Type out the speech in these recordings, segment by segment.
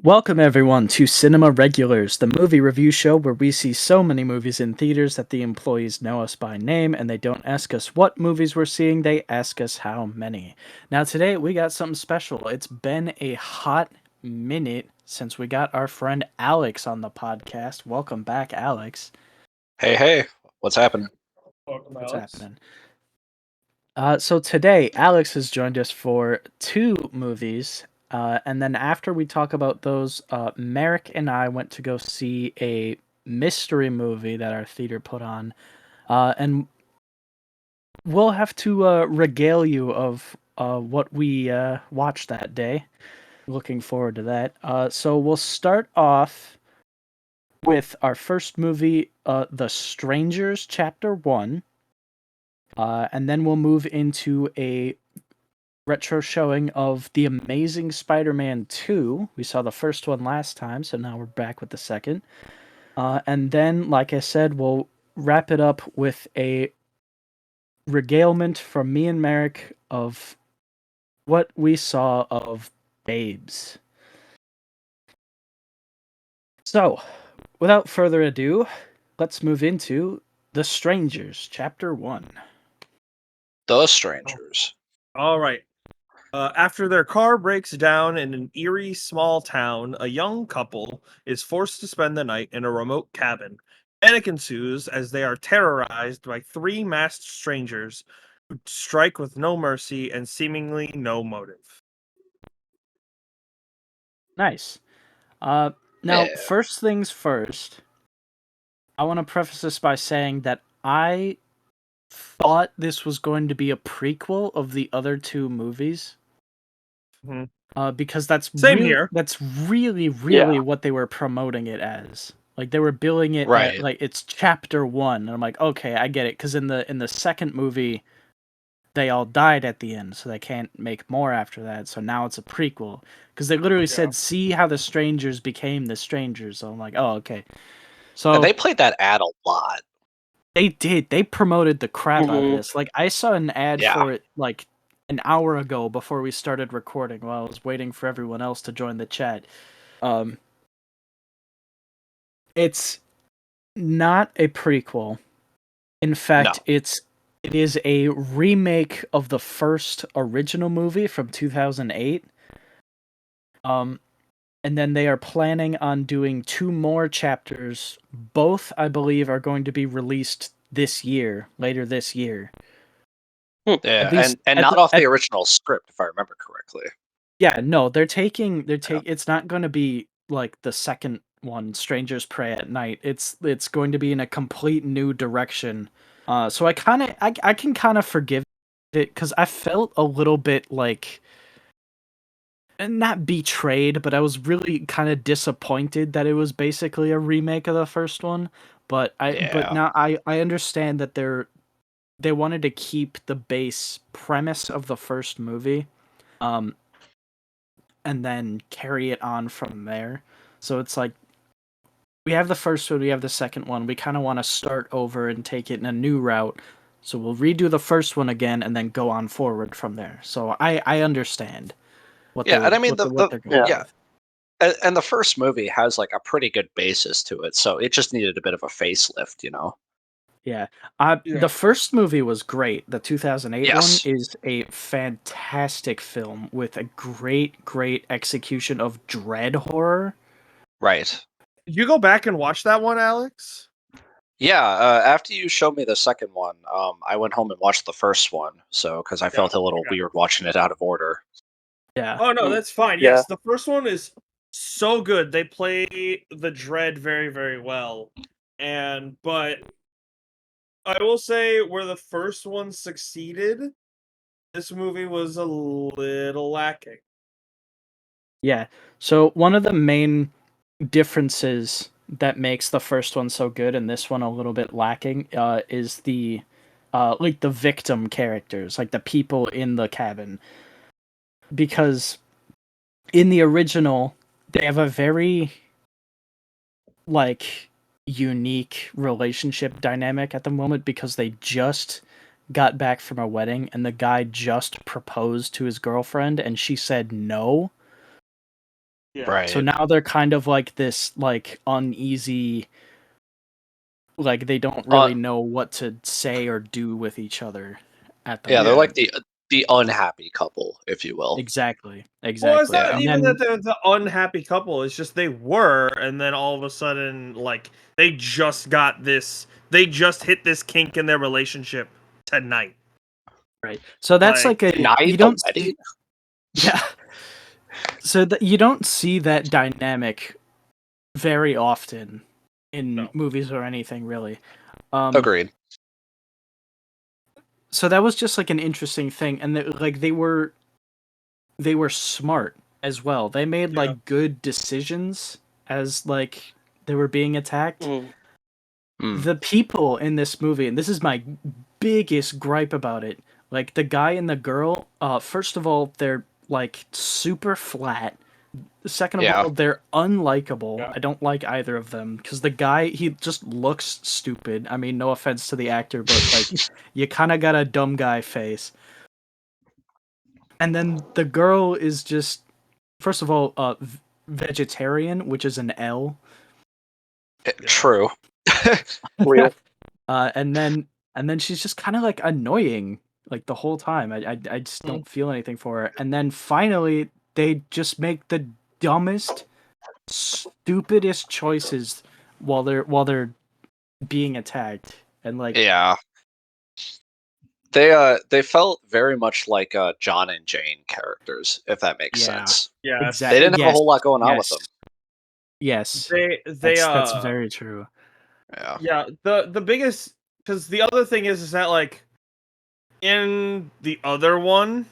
Welcome everyone to Cinema Regulars, the movie review show where we see so many movies in theaters that the employees know us by name and they don't ask us what movies we're seeing, they ask us how many. Now today we got something special. It's been a hot minute since we got our friend Alex on the podcast. Welcome back, Alex. Hey, what's happening? Welcome, What's Alex. happening? So today, Alex has joined us for two movies, and then after we talk about those, Merrick and I went to go see a mystery movie that our theater put on, and we'll have to regale you of what we watched that day. Looking forward to that. So we'll start off with our first movie, The Strangers, Chapter 1. And then we'll move into a retro showing of The Amazing Spider-Man 2. We saw the first one last time, so now we're back with the second. And then, like I said, we'll wrap it up with a regalement from me and Merrick of what we saw of Babes. So, without further ado, let's move into The Strangers, Chapter 1. The Strangers. All right. After their car breaks down in an eerie small town, a young couple is forced to spend the night in a remote cabin. Panic ensues as they are terrorized by three masked strangers who strike with no mercy and seemingly no motive. Nice. Now, Yeah. first things first, I want to preface this by saying that I thought this was going to be a prequel of the other two movies. Mhm. Because that's Same really, here. That's really Yeah. what they were promoting it as. Like they were billing it Right. at, like, it's chapter 1, and I'm like, okay, I get it. Because in the second movie, they all died at the end, so they can't make more after that. So now it's a prequel because they literally said, "See how the strangers became the strangers." So I'm like, oh, okay. So And they played that ad a lot. they did. They promoted the crap out of Mhm. this. Like, I saw an ad Yeah. for it like an hour ago before we started recording while I was waiting for everyone else to join the chat. It's not a prequel. In fact, No. it is a remake of the first original movie from 2008. And then they are planning on doing two more chapters. Both, I believe, are going to be released this year, later this year. Yeah, At least and not off the original script, if I remember correctly. Yeah, no, it's not going to be like the second one, Strangers Pray at Night. It's going to be in a complete new direction. So I can kind of forgive it because I felt a little bit like, not betrayed, but I was really kind of disappointed that it was basically a remake of the first one. But Yeah. now I understand that they wanted to keep the base premise of the first movie, and then carry it on from there. So it's like, we have the first one, we have the second one. We kind of want to start over and take it in a new route. So we'll redo the first one again and then go on forward from there. So I understand what Yeah, and I mean what they're going with. and the first movie has like a pretty good basis to it, so it just needed a bit of a facelift, you know. Yeah. Yeah. The first movie was great. The 2008 one Yes. is a fantastic film with a great execution of dread horror. Right. Did you go back and watch that one, Alex? Yeah, after you showed me the second one, I went home and watched the first one, so because I felt a little weird watching it out of order. Yeah. Oh no, that's fine. Yeah. Yes, the first one is so good. They play the dread very well. But I will say where the first one succeeded, this movie was a little lacking. Yeah. So one of the main differences that makes the first one so good and this one a little bit lacking is the like the victim characters, like the people in the cabin. Because in the original, they have a very like unique relationship dynamic at the moment because they just got back from a wedding and the guy just proposed to his girlfriend and she said no. Yeah. Right. So now they're kind of like this like uneasy, like they don't really know what to say or do with each other at the Yeah, they're moment. like the unhappy couple, if you will. Exactly. Well, it's not And even then that they're the unhappy couple. It's just they were, and then all of a sudden, like they just hit this kink in their relationship tonight. right. So that's like a Tonight, you don't already? yeah. So that you don't see that dynamic very often in No. movies or anything really. Agreed. So that was just like an interesting thing, and like they were smart as well. They made Yeah. like good decisions as like they were being attacked. Mm. The people in this movie, and this is my biggest gripe about it, like the guy and the girl, first of all, they're like super flat. Second of Yeah. all, they're unlikable. Yeah. I don't like either of them because the guy, he just looks stupid. I mean, no offense to the actor, but like you kind of got a dumb guy face. And then the girl is just, first of all, vegetarian, which is an L. True. Real. And then she's just kind of like annoying like the whole time. I just don't feel anything for her. And then finally they just make the dumbest, stupidest choices while they're being attacked. And like Yeah. They felt very much like John and Jane characters, if that makes Yeah. sense. Yeah. exactly. They didn't have a whole lot going on with them. Yes. They That's very true. Yeah. Yeah, the biggest, because the other thing is that like in the other one,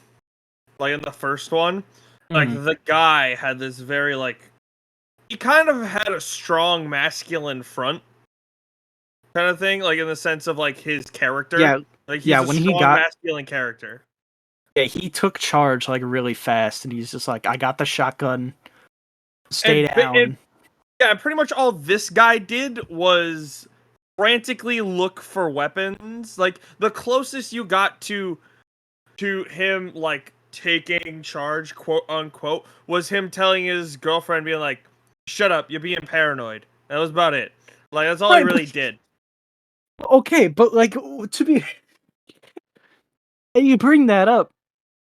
like in the first one, like the guy had this very like he kind of had a strong masculine front kind of thing, like in the sense of like his character. Yeah. Like he's Yeah, a when strong he got masculine character. Yeah, he took charge like really fast, and he's just like, "I got the shotgun. Stay down." Yeah, pretty much all this guy did was frantically look for weapons. Like the closest you got to him like taking charge, quote unquote, was him telling his girlfriend, being like, "Shut up, you're being paranoid." That was about it. Like that's all he Right, really but- did. Okay, but like to be, and you bring that up,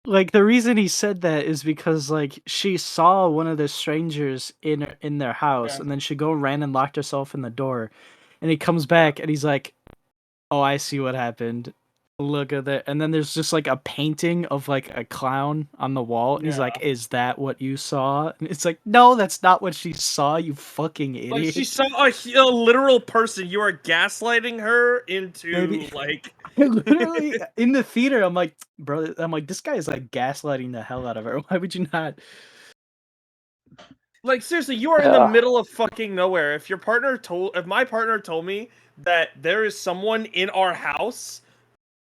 like the reason he said that is because like she saw one of the strangers in their house, Yeah. and then she ran and locked herself in the door, and he comes back and he's like, "Oh, I see what happened. Look at that." And then there's just like a painting of like a clown on the wall, and he's like, Yeah. "Is that what you saw?" And it's like, "No, that's not what she saw. You fucking idiot." Like she saw a literal person. You are gaslighting her into Maybe. like. Literally in the theater, I'm like, bro, this guy is like gaslighting the hell out of her. Why would you not? Like seriously, you are in the middle of fucking nowhere. If my partner told me that there is someone in our house,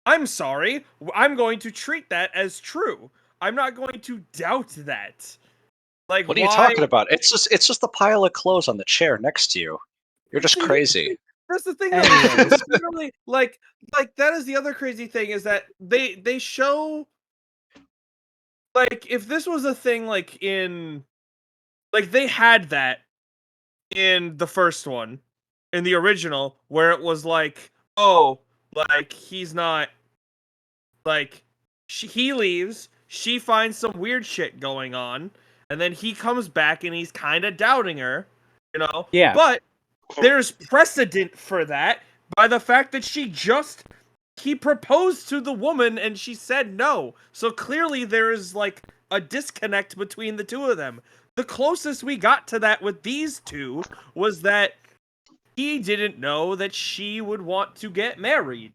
I'm sorry, I'm going to treat that as true. I'm not going to doubt that. Like, What are you talking about? It's just a pile of clothes on the chair next to you. You're just crazy. That's the thing. Though, Anyways. it's literally, like that is the other crazy thing is that they show, like, if this was a thing like in, like they had that in the first one, in the original, where it was like, oh, like he's not, like he leaves, she finds some weird shit going on, and then he comes back and he's kind of doubting her, you know. Yeah. But there's precedent for that by the fact that he proposed to the woman and she said no. So clearly there is like a disconnect between the two of them. The closest we got to that with these two was that he didn't know that she would want to get married.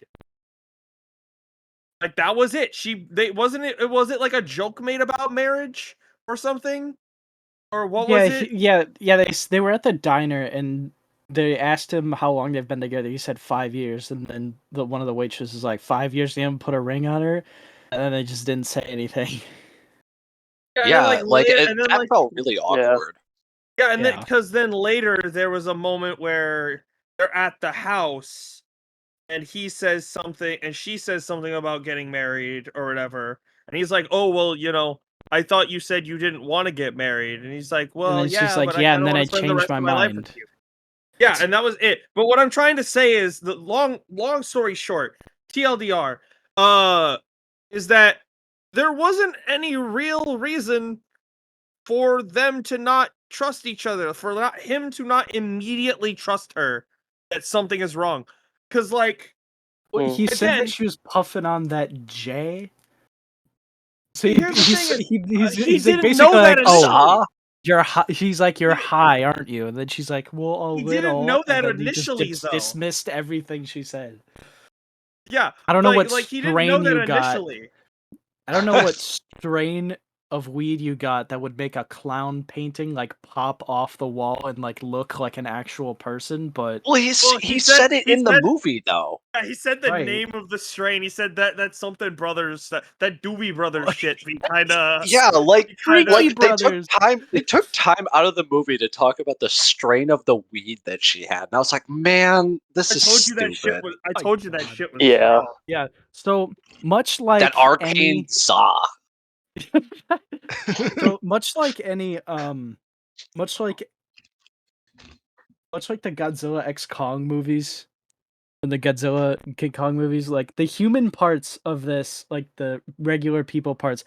Like that was it. Was it like a joke made about marriage or something? Or what was it? Yeah. They were at the diner and they asked him how long they've been together. He said 5 years, and then one of the waitresses was like, 5 years. They haven't put a ring on her, and then they just didn't say anything. Yeah, that felt really awkward. Yeah, and then because then later there was a moment where they're at the house and he says something and she says something about getting married or whatever. And he's like, "Oh, well, I thought you said you didn't want to get married. And he's like, well, then she's yeah, like, but yeah, I and don't then want I to spend the changed rest my of my life with mind. you. Yeah, and that was it. But what I'm trying to say is, the long story short, TLDR, is that there wasn't any real reason for them to not trust each other, for him to not immediately trust her that something is wrong. Because, like, Well, he said again, that she was puffing on that J. So here's the thing: he he's like didn't basically know that like, oh, initially. you're high. He's like, you're high, aren't you? And then she's like, well, a He didn't little. know And that then he just initially, though. dismissed everything she said. Yeah, I don't know what like he didn't know strain that you got. initially. I don't know what strain of weed you got that would make a clown painting like pop off the wall and like look like an actual person, but Well, Well, he said it in the movie though. yeah, he said the Right. name of the strain. He said that something brothers, that Doobie Brothers shit. Be kind of Yeah, like Freaky they took Brothers. time. They took time out of the movie to talk about the strain of the weed that she had, and I was like, man, this I is told you that shit stupid. was. I My told you that God. shit was. Yeah. strong. Yeah. So much That like arcane any saw. so much like any much like the Godzilla X Kong movies and the Godzilla King Kong movies, like the human parts of this, like the regular people parts,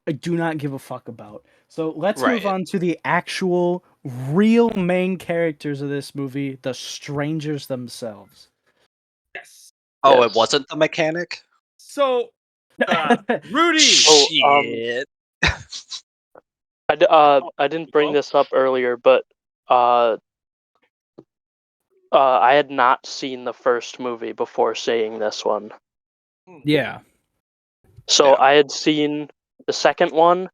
I do not give a fuck about. So let's move Right. on to the actual real main characters of this movie, the strangers themselves. Yes. Oh, Yes. it wasn't the mechanic? So, Rudy. Oh, Shit. I didn't bring this up earlier, but I had not seen the first movie before saying this one. Yeah. So Yeah. I had seen the second one,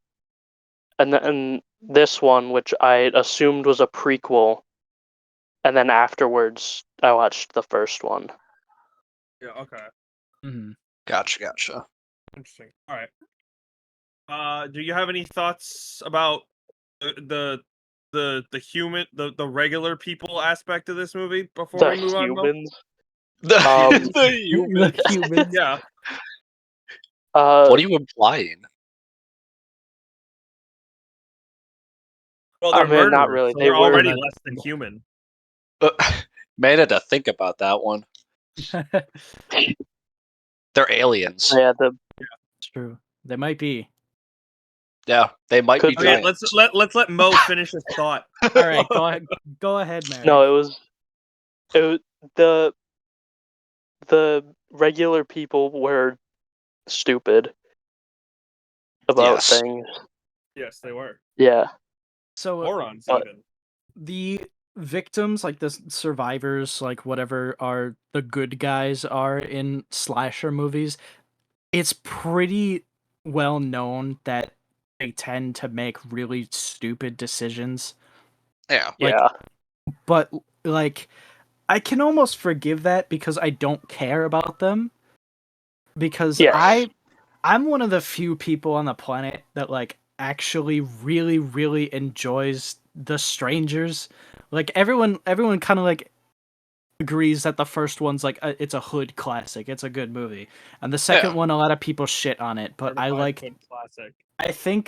and then this one, which I assumed was a prequel, and then afterwards I watched the first one. Yeah. Okay. Mhm. Gotcha. Interesting. All right. Do you have any thoughts about the human, the regular people aspect of this movie before The we move on, Mo? humans. The, Um, the human. The humans. Yeah. What are you implying? Well, I they're mean, murderers, not really. so They they're were. already Not- less than human. Made it to think about that one. They're aliens. Yeah, It's true. They might be. Yeah, they might be Could be. Okay, giants. let's let Mo finish his thought. All right, go ahead, Mary. No, it was the regular people were stupid about Yes. things. Yes, they were Yeah. So morons. But- Even the victims, like the survivors, like whatever are the good guys are in slasher movies, it's pretty well known that they tend to make really stupid decisions. Yeah. Like, Yeah. but like I can almost forgive that because I don't care about them. Because Yes. I'm one of the few people on the planet that like actually really really enjoys The Strangers. Like everyone kind of like agrees that the first one's like it's a hood classic. It's a good movie. And the second Yeah. one a lot of people shit on it, but I certified like good classic.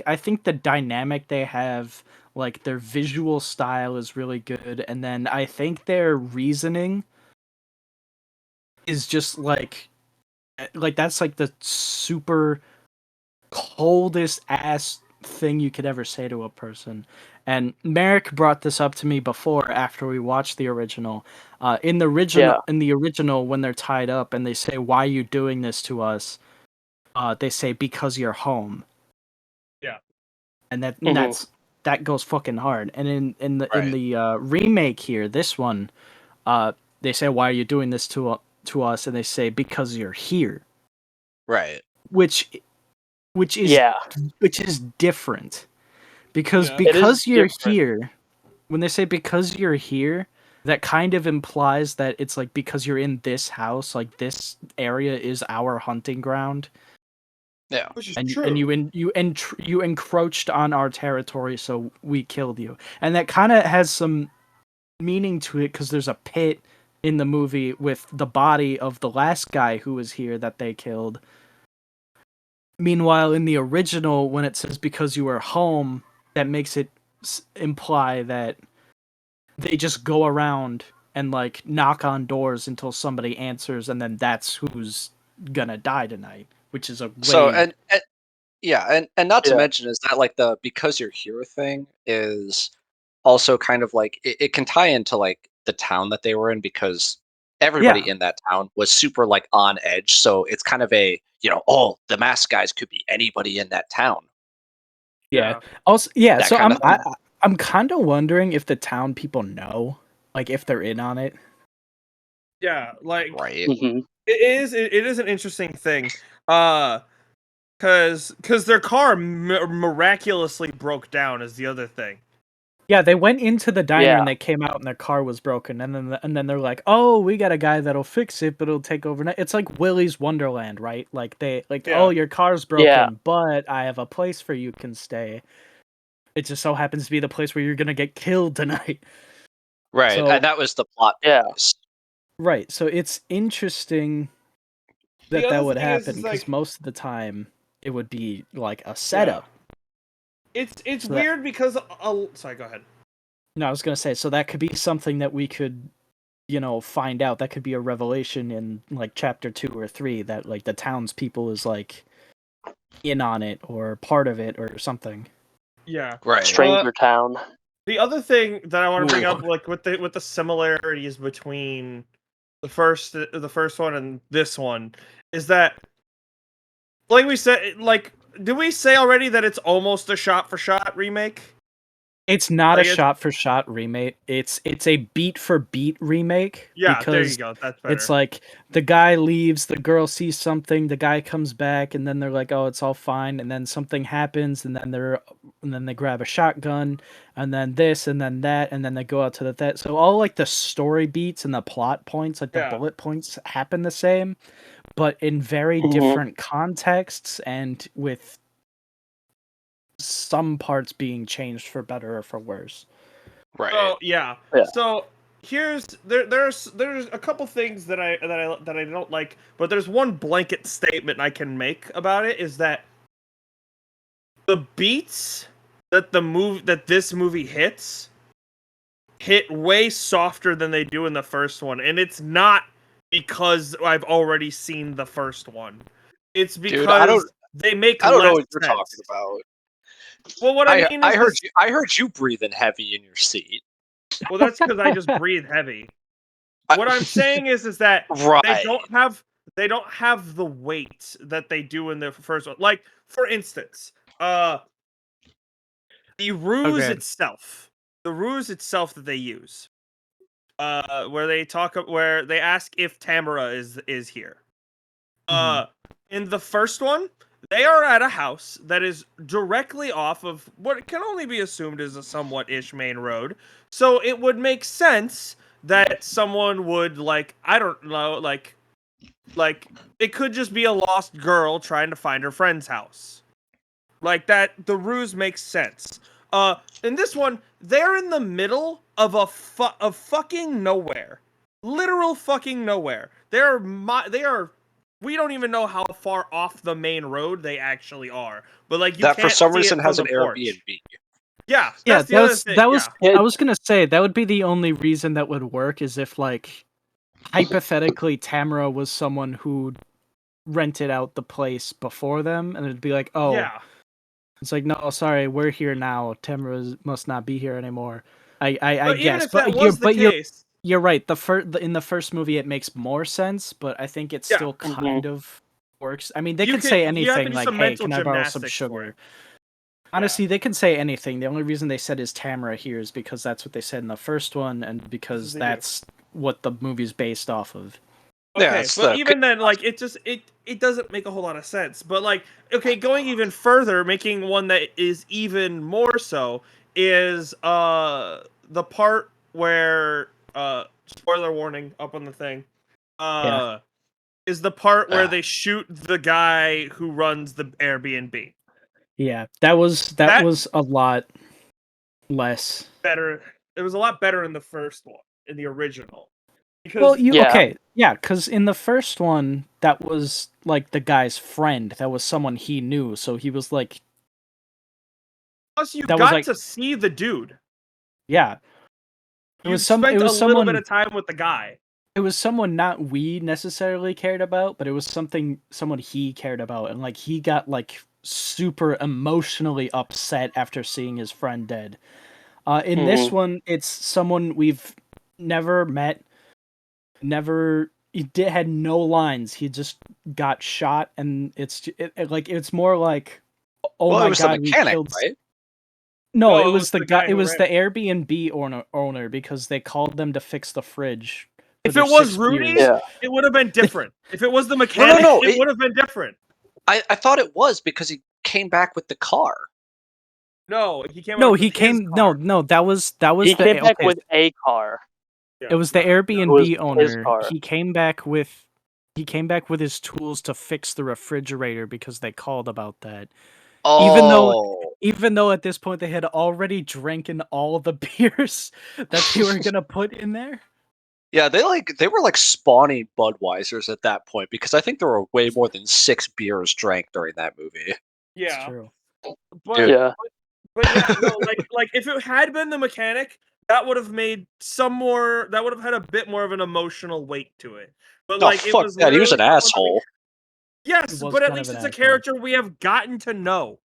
I think the dynamic they have, like their visual style is really good, and then I think their reasoning is just like that's like the super coldest ass thing you could ever say to a person. And Merrick brought this up to me before after we watched the original. In the original, when they're tied up and they say, "Why are you doing this to us?" They say, "Because you're home." Yeah. And Mhm. that goes fucking hard. And in Right. the remake here, this one, they say, "Why are you doing this to us?" And they say, "Because you're here," Right. which is Yeah. different because Yeah. It is you're different. here. When they say because you're here, that kind of implies that it's like because you're in this house, like this area is our hunting ground. Yeah. Which is And true. you encroached on our territory, so we killed you. And that kind of has some meaning to it because there's a pit in the movie with the body of the last guy who was here that they killed. Meanwhile, in the original, when it says because you were home, that makes it imply that they just go around and like knock on doors until somebody answers, and then that's who's gonna die tonight, which is a So way. and not to Yeah. mention is that like the because you're here thing is also kind of like it can tie into like the town that they were in because everybody Yeah. in that town was super like on edge. So it's kind of a oh, the mask guys could be anybody in that town. Yeah. Also, yeah. That So kind of thing. I'm kind of wondering if the town people know, like if they're in on it. Yeah, like Right. Mhm. it is an interesting thing. Cause their car miraculously broke down is the other thing. Yeah, they went into the diner Yeah. and they came out and their car was broken, and then they're like, "Oh, we got a guy that'll fix it, but it'll take overnight." It's like Willy's Wonderland, right? Like Yeah. "Oh, your car's broken, Yeah. but I have a place for you can stay." It just so happens to be the place where you're gonna get killed tonight. Right. So And that was the plot Yeah. device. right, so it's interesting The that other would thing happen is because like most of the time it would be like a setup. it's So weird because sorry, go ahead. No, I was gonna say, so that could be something that we could, find out. That could be a revelation in like chapter 2 or 3 that like the townspeople is like in on it or part of it or something. Yeah. Right. Stranger Town. The other thing that I want to bring Ooh. up, like with the similarities between the first one and this one, is that like we said, like did we say already that it's almost a shot-for-shot remake? It's not Like a shot for shot remake. It's a beat for beat remake yeah, there you because go. That's better. it's like the guy leaves, the girl sees something, the guy comes back, and then they're like, "Oh, it's all fine," and then something happens, and then they grab a shotgun, and then this, and then that, and then they go out to that. So all like the story beats and the plot points, like the Yeah. bullet points, happen the same, but in very Mhm. different contexts and with some parts being changed for better or for worse. Right. So yeah. Yeah. So there's a couple things that I don't like, but there's one blanket statement I can make about it is that the beats that this movie hit way softer than they do in the first one, and it's not because I've already seen the first one. It's because Dude, they make I don't know less what you're sense. talking about. Well, what I mean is I heard you breathing heavy in your seat. well, that's because I just breathe heavy. What I'm saying is that Right. they don't have the weight that they do in the first one. Like for instance, the ruse Okay. itself, that they use, where they ask if Tamara is here. In the first one, they are at a house that is directly off of what can only be assumed is a somewhat-ish main road. So it would make sense that someone would I don't know, like it could just be a lost girl trying to find her friend's house. Like that, the ruse makes sense. In this one, they're in the middle of of fucking nowhere, literal fucking nowhere. They are. We don't even know how far off the main road they actually are, but like you that can't for some see reason it from has the an porch. Airbnb. Yeah, Yeah, that's the other thing. Yeah. I was gonna say that would be the only reason that would work is if like hypothetically Tamara was someone who rented out the place before them, and it'd be like, oh, Yeah. it's like, no, sorry, we're here now. Tamara must not be here anymore. I But even guess, if that was the case, you're right. In the first movie, it makes more sense, but I think it still kind of works. I mean, they could say you have to anything do like, some "Hey, mental can I borrow some gymnastics for it. sugar?" Honestly, they can say anything. The only reason they said is Tamara here is because that's what they said in the first one, and because that's what the movie's based off of. Okay, but even then, like it doesn't make a whole lot of sense. But like, okay, going even further, making one that is even more so is the part where spoiler warning up on the thing is the part where they shoot the guy who runs the Airbnb. Yeah, that was a lot less better. It was a lot better in the first one, in the original. Because Well, Yeah. okay, yeah, because in the first one, that was like the guy's friend. That was someone he knew, so he was like, plus you that was got like, to see the dude. yeah, You spent it a was little bit someone, of time with the guy. it was someone not we necessarily cared about, but it was someone he cared about, and like he got like super emotionally upset after seeing his friend dead. In this one, it's someone we've never met, never had no lines. He just got shot, and it's more like, oh Well, it my was the god, we mechanic, killed. right? No, No, it it was was the the guy. guy It who was ran the it. Airbnb owner because they called them to fix the fridge. For If their it was 6 Rudy, beers. it would have been different. If it was the mechanic, No. it would have been different. I thought it was because he came back with the car. No, he came No, out he with his came. car. No, that was He came back okay. with a car. It was the Yeah. It was Airbnb his owner. car. He came back with his tools to fix the refrigerator because they called about that. Oh, Even though at this point they had already drinking all the beers that they were gonna put in there. yeah. They were like spawning Budweisers at that point because I think there were way more than 6 beers drank during that movie. It's Yeah. true. But Dude. Yeah. but yeah, no, like if it had been the mechanic, that would have made that would have had a bit more of an emotional weight to it. But Oh like it fuck was that! He was literally an someone that asshole. He yes, was but at kind of least an it's a asshole. character we have gotten to know.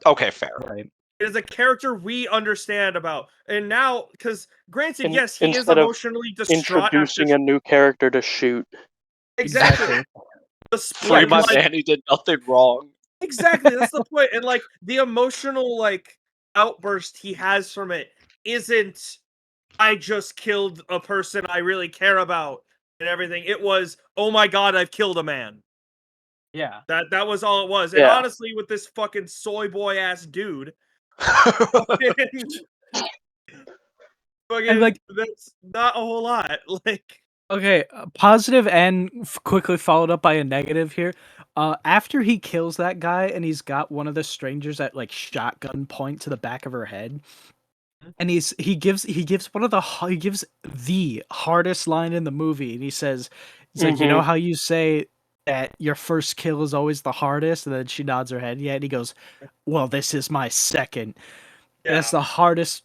Okay, fair. Right. It is a character we understand about. And now, because granted, yes, he is Instead of emotionally distraught after introducing a new character to shoot. exactly. The Free my like, man. He did nothing wrong. exactly, that's the point. And like the emotional like outburst he has from it isn't I just killed a person I really care about and everything. It was, oh my god, I've killed a man. Yeah. That was all it was. And Yeah. honestly, with this fucking soy boy ass dude, fucking, And like, that's not a whole lot. Like, okay, positive and quickly followed up by a negative here. After he kills that guy and he's got one of the strangers at like shotgun point to the back of her head, and he gives he gives the hardest line in the movie, and he says, he's like, you know how you say that your first kill is always the hardest, and then she nods her head, yeah, and he goes, well, this is my second. yeah. That's the hardest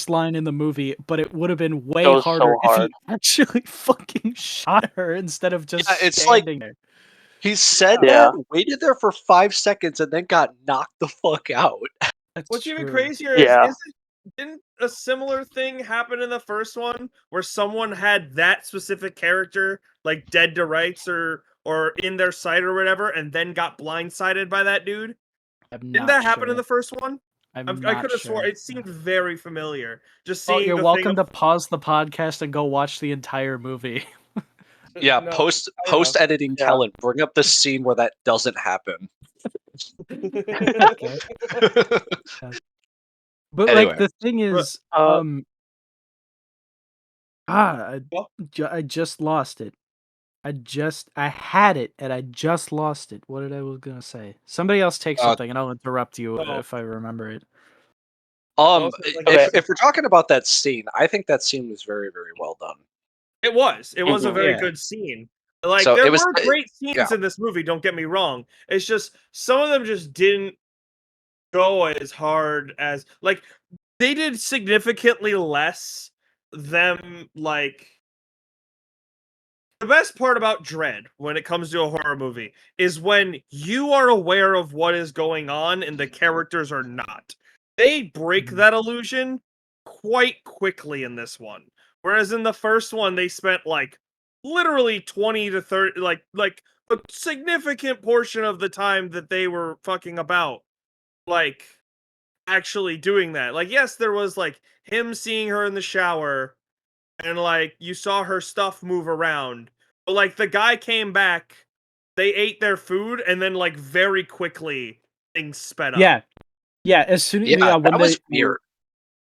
line in the movie, but it would have been way Goes harder so if he hard. actually fucking shot her instead of just Yeah, it's like standing there. he said Yeah. that, waited there for 5 seconds, and then got knocked the fuck out. That's What's even true. crazier Yeah. didn't a similar thing happen in the first one where someone had that specific character like dead to rights or in their sight or whatever, and then got blindsided by that dude? I'm Didn't not that happen in sure. the first one? I'm I not could have sure. sworn it seemed very familiar. Just Well, seeing you're the welcome thing to pause the podcast and go watch the entire movie. Yeah, No, post fair enough. editing, Yeah. Kellan, bring up the scene where that doesn't happen. Okay. But Anyway. like the thing is, Uh, I just lost it. I had it and I just lost it. What I was gonna say? Somebody else take something and I'll interrupt you Oh. if I remember it. Also, like, Okay. If we're talking about that scene, I think that scene was very, very well done. it was a very Yeah. good scene. Like So there it was, were great scenes yeah. in this movie, don't get me wrong. It's just some of them just didn't go as hard as like they did significantly less them like the best part about Dread when it comes to a horror movie is when you are aware of what is going on and the characters are not. They break Mhm. that illusion quite quickly in this one. Whereas in the first one, they spent like literally 20 to 30, like a significant portion of the time that they were fucking about, like actually doing that. Like, yes, there was like him seeing her in the shower and like you saw her stuff move around. But like the guy came back, they ate their food, and then like very quickly things sped up. Yeah. Yeah, as soon Yeah, when that was weird.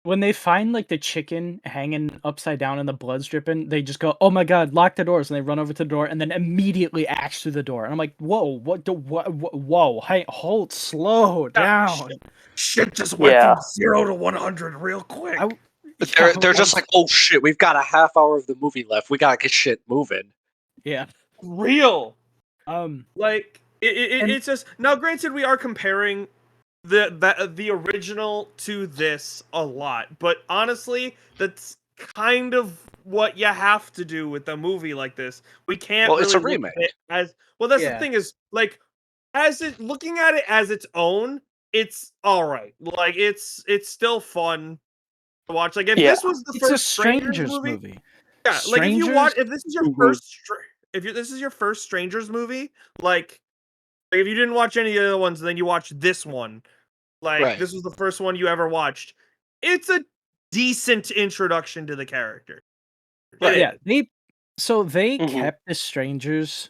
when they find like the chicken hanging upside down and the blood's dripping, they just go, "Oh my god, lock the doors!" And they run over to the door and then immediately axe through the door. And I'm like, "Whoa, whoa, hey, hold, slow down." Shit just went from 0 to 100 real quick. They're just like, oh shit, we've got a half hour of the movie left. We gotta get shit moving. yeah. Real. And- It's just now. Granted, we are comparing the original to this a lot, but honestly, that's kind of what you have to do with a movie like this. We can't Well, it's really a look at remake. it as well. That's the Yeah. thing is like looking at it as its own. It's all right. Like it's still fun to watch. Like if Yeah. this was the It's a first Strangers movie. yeah. Like if you Strangers. watch, if this is your Mhm. this is your first Strangers movie, like if you didn't watch any of the other ones, and then you watch this one, like Right. this was the first one you ever watched. It's a decent introduction to the character. Right. Yeah, they Mhm. kept the Strangers.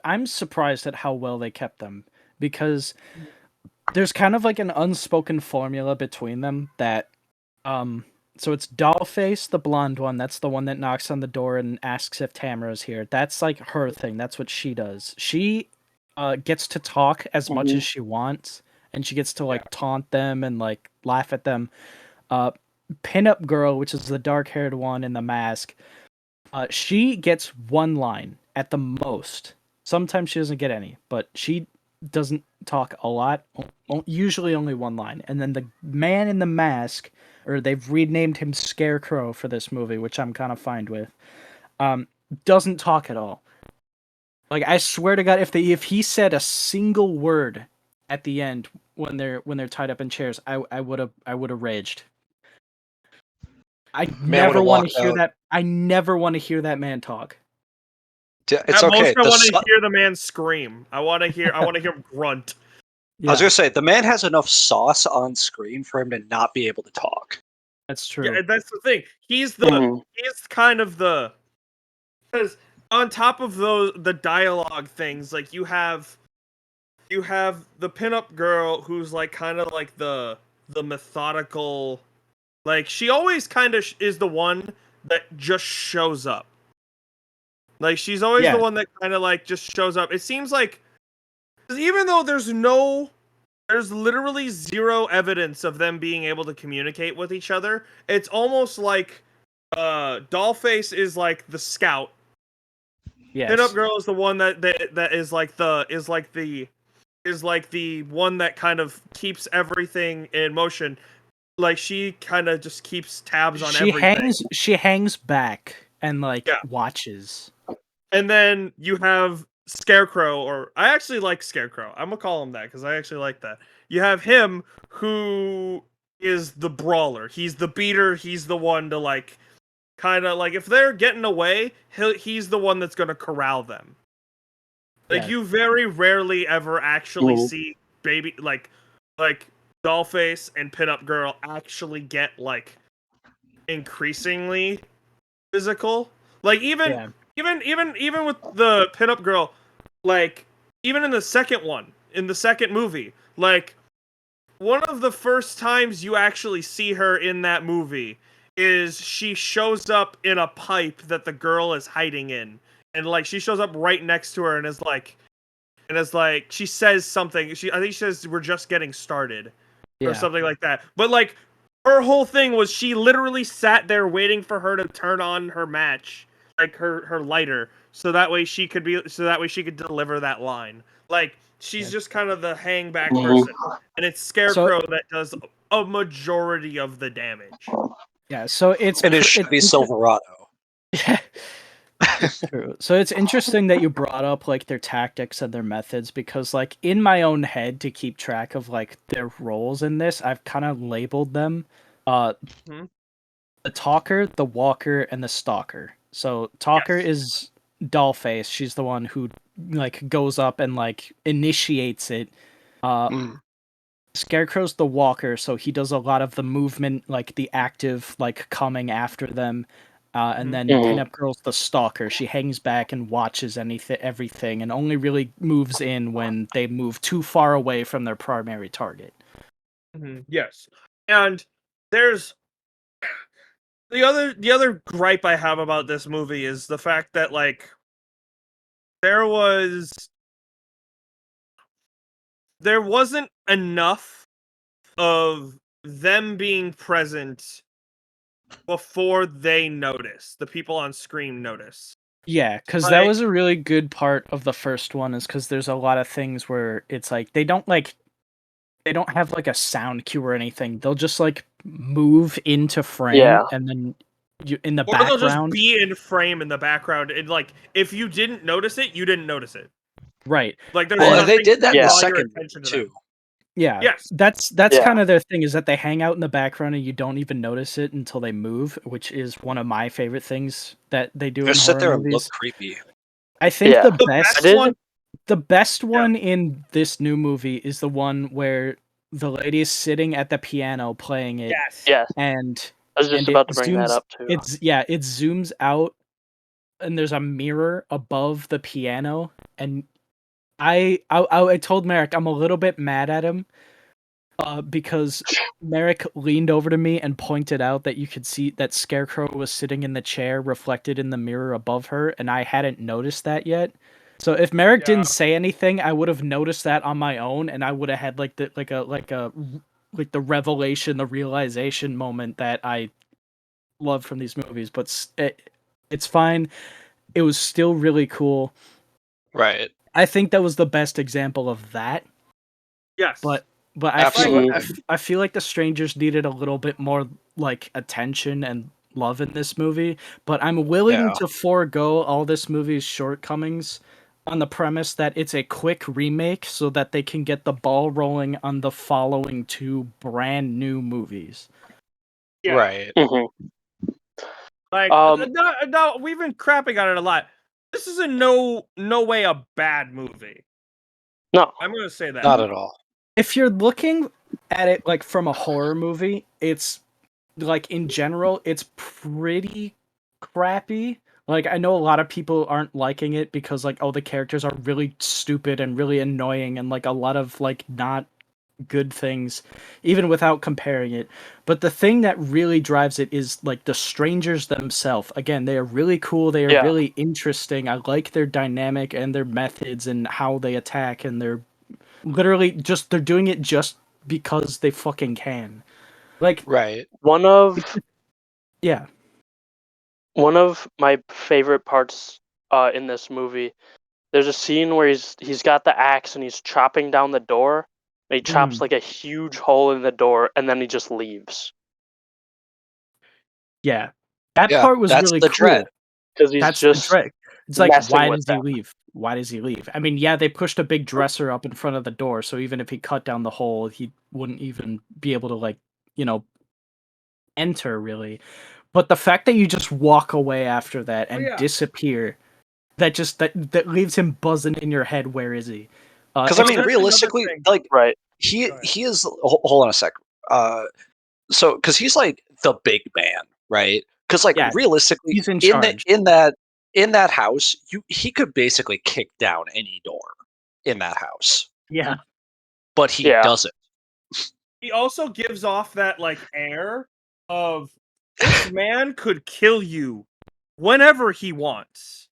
I'm surprised at how well they kept them because there's kind of like an unspoken formula between them that so it's Dollface, the blonde one, that's the one that knocks on the door and asks if Tamara's here. That's like her thing. That's what she does. She gets to talk as much as she wants, and she gets to like taunt them and like laugh at them. Uh Pinup Girl, which is the dark-haired one in the mask, she gets one line at the most. Sometimes she doesn't get any, but she doesn't talk a lot. Usually only one line. And then the man in the mask, or they've renamed him Scarecrow for this movie, which I'm kind of fine with. Doesn't talk at all. Like I swear to God, if he said a single word at the end when they're tied up in chairs, I would have raged. I Man never would've want to walked hear out. that. I never want to hear that man talk. It's At most, okay. I want to hear the man scream. I want to hear him grunt. I was gonna say the man has enough sauce on screen for him to not be able to talk. That's true. Yeah, that's the thing. He's Mhm. kind of the because on top of the dialogue things, like you have the pinup girl who's like kind of like the methodical, like she always kind of is the one that just shows up. Like she's always the Yeah. one that kind of like just shows up. It seems like 'cause even though there's literally zero evidence of them being able to communicate with each other. It's almost like Dollface is like the scout. Yes. Pinup Girl is the one that is like the one that kind of keeps everything in motion. Like she kind of just keeps tabs on everything. She hangs back and like Yeah. watches. And then you have Scarecrow, or I actually like Scarecrow. I'm gonna call him that because I actually like that. You have him who is the brawler. He's the beater. He's the one to like kind of like if they're getting away, he's the one that's gonna corral them. Like Yeah. you very rarely ever actually Mhm. see baby like Dollface and Pinup Girl actually get like increasingly physical. Like Yeah. even with the Pinup Girl, like even in the second movie, like one of the first times you actually see her in that movie is she shows up in a pipe that the girl is hiding in. And like she shows up right next to her and is like she says something. I think she says we're just getting started or Yeah. something like that. But like her whole thing was she literally sat there waiting for her to turn on her match, like her lighter, so that way she could deliver that line. Like she's Yeah. just kind of the hang back Mhm. person, and it's Scarecrow that does a majority of the damage. Yeah. So it's In his Chevy Silverado. Yeah. It's true. So it's interesting that you brought up like their tactics and their methods because like in my own head to keep track of like their roles in this, I've kind of labeled them Mhm. the talker, the walker, and the stalker. So talker Yes. is Dollface. She's the one who like goes up and like initiates it. Mm. Scarecrow's the walker, so he does a lot of the movement, like the active, like coming after them. And then Mhm. Pinup Girl's the stalker. She hangs back and watches everything, and only really moves in when they move too far away from their primary target. Yes, and there's the other gripe I have about this movie is the fact that like there wasn't enough of them being present before they notice. The people on screen notice. Yeah, because that was a really good part of the first one, is because there's a lot of things where it's like they don't have like a sound cue or anything. They'll just like move into frame, Yeah. and then you in the Or they'll just background. be in frame in the background, and like if you didn't notice it, you didn't notice it. Right. Like there's Well, and they nothing did that to in the draw your second attention movie to too. them. Yeah. Yes. That's Yeah. kind of their thing, is that they hang out in the background and you don't even notice it until they move, which is one of my favorite things that they do in Just sit horror there and movies. look creepy. I think Yeah. the The best best one. the best one in this new movie is the one where the lady is sitting at the piano playing it, Yes. Yes. and I was just and it about to bring that zooms up too. it zooms out, and there's a mirror above the piano, and I told Merrick I'm a little bit mad at him, because Merrick leaned over to me and pointed out that you could see that Scarecrow was sitting in the chair reflected in the mirror above her, and I hadn't noticed that yet. So if Merrick didn't say anything, I would have noticed that on my own, and I would have had like the revelation, the realization moment that I love from these movies. But it's fine. It was still really cool. Right. I think that was the best example of that. Yes. But Absolutely. I feel like the strangers needed a little bit more like attention and love in this movie. But I'm willing Yeah. to forego all this movie's shortcomings on the premise that it's a quick remake so that they can get the ball rolling on the following two brand new movies. Yeah. Right. Mhm. Like no, we've been crapping on it a lot. This is in no way a bad movie. No. I'm gonna say that. Not at all. If you're looking at it like from a horror movie, it's like in general, it's pretty crappy. Like I know a lot of people aren't liking it because like, oh, the characters are really stupid and really annoying and like a lot of like not good things, even without comparing it. But the thing that really drives it is like the strangers themselves. Again, they are really cool. They are Yeah. really interesting. I like their dynamic and their methods and how they attack, and they're literally just they're doing it just because they fucking can. Like Right. One of yeah. my favorite parts in this movie, there's a scene where he's got the axe and he's chopping down the door. And he chops like a huge hole in the door, and then he just leaves Yeah. That Yeah, part was that's really the cool. dread. because he's That's the just trick. It's like, messing why with does he them. leave? Why does he leave? I mean, yeah, they pushed a big dresser up in front of the door, so even if he cut down the hole, he wouldn't even be able to like, enter really. But the fact that you just walk away after that and disappear, that leaves him buzzing in your head. Where is he? Because I mean, that's realistically, another thing. like Right. he is. Hold on a sec. So because he's like the big man, right? Because like Yeah, realistically, he's in in charge. that house, he could basically kick down any door in that house, Yeah. but he Yeah. doesn't. He also gives off that like air of this man could kill you whenever he wants.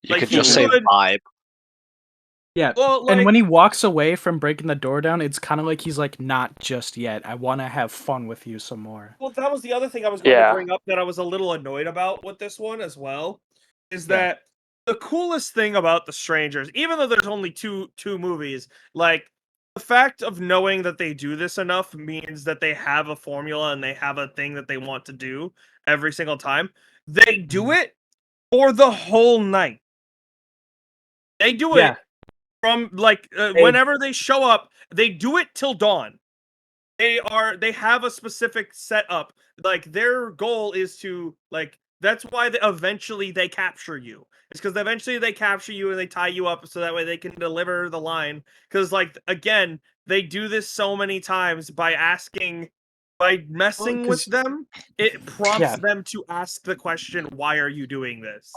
You Like, could he just say could- vibe. Yeah. Well, And like when he walks away from breaking the door down, it's kind of like he's like, not just yet. I want to have fun with you some more. well, that was the other thing I was going Yeah. to bring up that I was a little annoyed about with this one as well. Is Yeah. that the coolest thing about The Strangers, even though there's only two movies, like the fact of knowing that they do this enough means that they have a formula and they have a thing that they want to do every single time. They do it for the whole night. They do Yeah. it from like whenever they show up, they do it till dawn. They have a specific setup. Like their goal is to like that's why eventually they capture you. It's because eventually they capture you and they tie you up so that way they can deliver the line. Because like again, they do this so many times by messing with 'cause- them. It prompts Yeah. them to ask the question, "Why are you doing this?"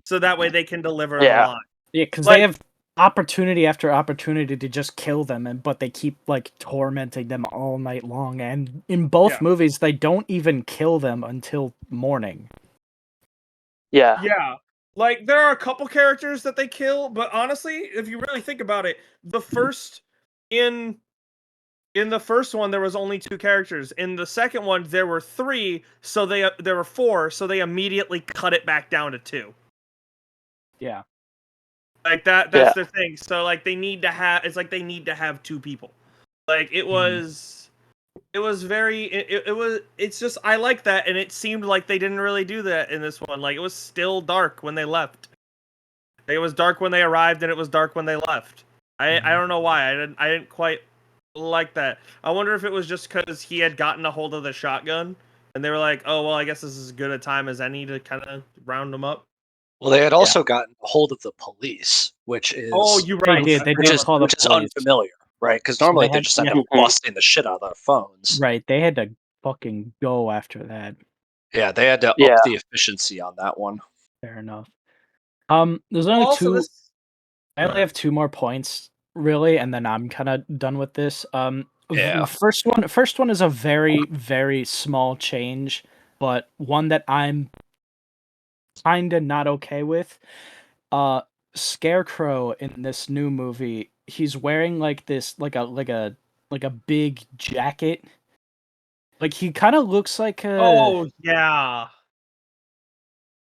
So that way they can deliver the Yeah. line. Yeah, because Like- they have opportunity after opportunity to just kill them, but they keep like tormenting them all night long. And in both movies, they don't even kill them until morning. Yeah. Yeah. Like there are a couple characters that they kill, but honestly, if you really think about it, the first in in the first one there was only 2 characters. In the second one there were 3, so there were 4, so they immediately cut it back down to 2. Yeah. Like that's their thing. So like they need to have 2 people. Like it was it's just I like that, and it seemed like they didn't really do that in this one. Like it was still dark when they left. It was dark when they arrived, and it was dark when they left. I don't know why. I didn't quite like that. I wonder if it was just because he had gotten a hold of the shotgun, and they were like, "Oh well, I guess this is as good a time as any to kind of round them up." Well, they had also gotten a hold of the police, which is You're right. They did. They did call the which is police. unfamiliar, right? Because So normally they they had- just end yeah. up busting the shit out of their phones. Right. They had to fucking go after that. Yeah, they had to Yeah. up the efficiency on that one. Fair enough. There's only Also, two. I only have 2 more points, really, and then I'm kind of done with this. Yeah. The first one is a very, very small change, but one that I'm kind of not okay with. Scarecrow in this new movie, he's wearing like this, like a big jacket. Like he kind of looks like a. Oh yeah.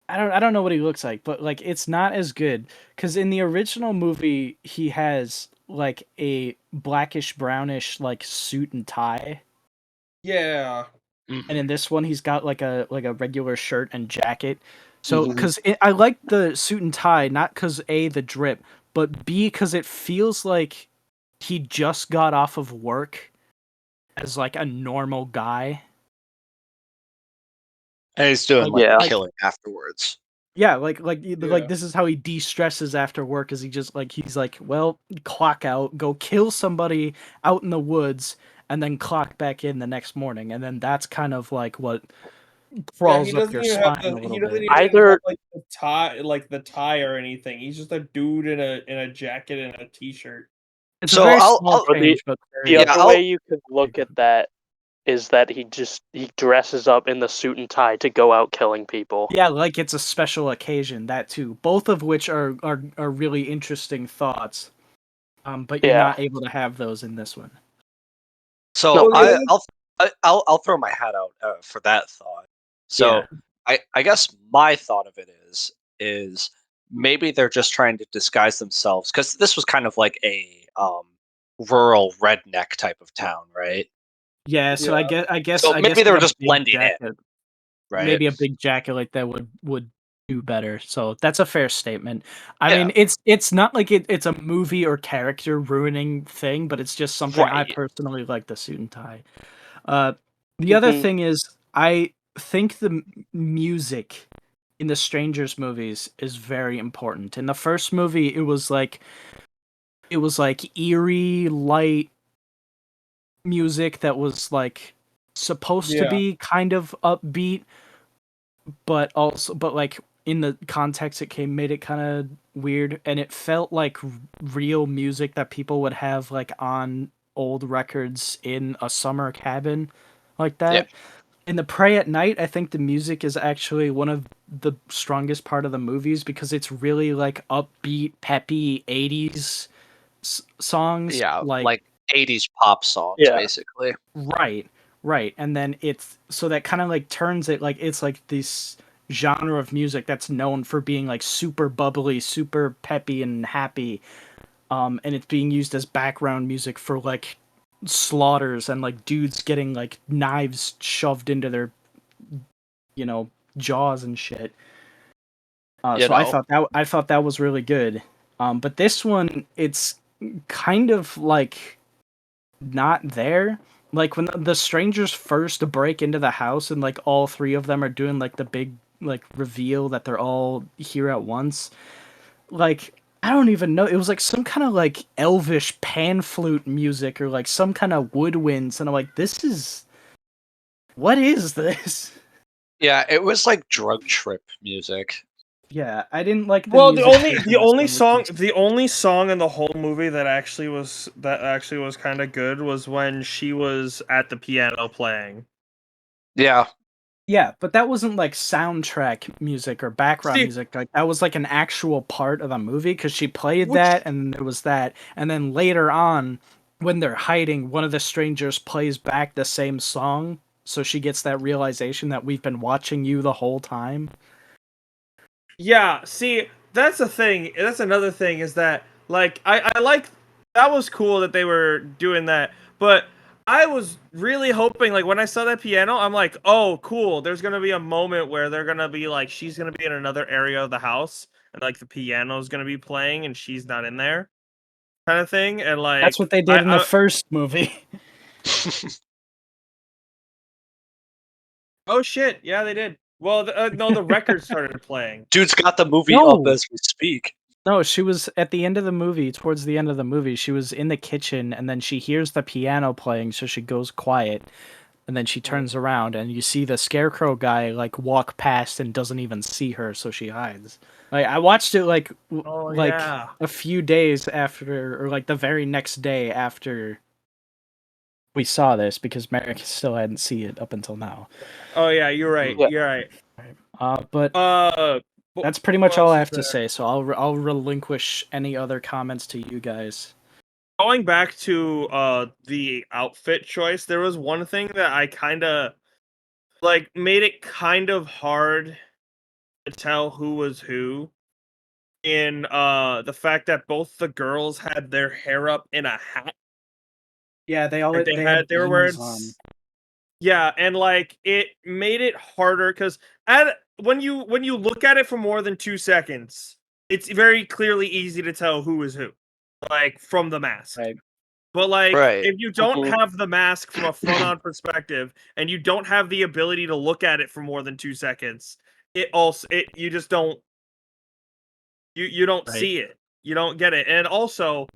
I don't know what he looks like, but like it's not as good because in the original movie he has like a blackish brownish like suit and tie, Yeah. and in this one he's got like a regular shirt and jacket. So because I like the suit and tie, not because A, the drip, but B, because it feels like he just got off of work as like a normal guy. And he's doing like Yeah. killing afterwards. Yeah, like this is how he de-stresses after work. Is he's like, well, clock out, go kill somebody out in the woods, and then clock back in the next morning, and then that's kind of like what crawls up your spine a little bit. Have like the tie or anything. He's just a dude in a jacket and a t-shirt. It's So a very I'll- small I'll- change, but The very, other way you could look at that is that he dresses up in the suit and tie to go out killing people. yeah, like it's a special occasion. That too, both of which are really interesting thoughts. But you're Yeah. not able to have those in this one. So No, I'll throw my hat out for that thought. So I guess my thought of it is maybe they're just trying to disguise themselves, because this was kind of like a rural redneck type of town, right? Yeah, so Yeah. I guess So I maybe guess they were like a just big blending in, jacket, right? maybe a big jacket like that would do better. So that's a fair statement. I Yeah. mean, it's not like it's a movie or character ruining thing, but it's just something I Right. personally like, the suit and tie. The other thing is, I think the music in the Strangers movies is very important. In the first movie, it was like eerie, light music that was like supposed to be kind of upbeat, but like in the context made it kind of weird, and it felt like real music that people would have like on old records in a summer cabin like that. In the Prey at Night, I think the music is actually one of the strongest part of the movies because it's really like upbeat, peppy 80s songs. Yeah, like like 80s pop songs, Yeah. basically. Right. And then it's so that kind of like turns it like it's like this genre of music that's known for being like super bubbly, super peppy and happy. And it's being used as background music for like slaughters and like dudes getting like knives shoved into their jaws and shit. So I thought that was really good. But this one, it's kind of like not there. Like when the strangers first break into the house and like all 3 of them are doing like the big like reveal that they're all here at once. Like I don't even know. It was like some kind of like elvish pan flute music or like some kind of woodwinds, and I'm like, what is this? Yeah, it was like drug trip music. Yeah, I didn't like the Well, music the only song in the whole movie that actually was kind of good was when she was at the piano playing. Yeah. Yeah, but that wasn't like soundtrack music or background music. Like that was like an actual part of the movie because she played that, and there was that, and then later on, when they're hiding, one of the strangers plays back the same song, so she gets that realization that we've been watching you the whole time. Yeah, see, that's the thing. That's another thing is that like I like that was cool that they were doing that, but I was really hoping like when I saw that piano, I'm like, "Oh, cool. There's going to be a moment where they're going to be like she's going to be in another area of the house and like the piano's going to be playing and she's not in there." Kind of thing. And That's like what they did in the first movie. Oh shit. Yeah, they did. Well, no, the record started playing. Dude's got the movie up No. as we speak. No, she was at the end of the movie, towards the end of the movie, she was in the kitchen and then she hears the piano playing, so she goes quiet and then she turns around and you see the scarecrow guy like walk past and doesn't even see her, so she hides. Like I watched it like Oh like yeah. a few days after, or like the very next day after we saw this, because Merrick still hadn't seen it up until now. Oh yeah, you're right. Yeah. You're right. But that's pretty what much all else I is have to there? say. So I'll relinquish any other comments to you guys. Going back to the outfit choice, there was one thing that I kind of like made it kind of hard to tell who was who in the fact that both the girls had their hair up in a hat. Yeah, they Like had they were wearing beanies on. yeah, and like it made it harder cuz at when you look at it for more than 2 seconds, it's very clearly easy to tell who is who, like from the mask. Right. But like Right. if you don't Mhm. have the mask from a front on perspective and you don't have the ability to look at it for more than 2 seconds, it you just don't you don't Right. see it. You don't get it. And also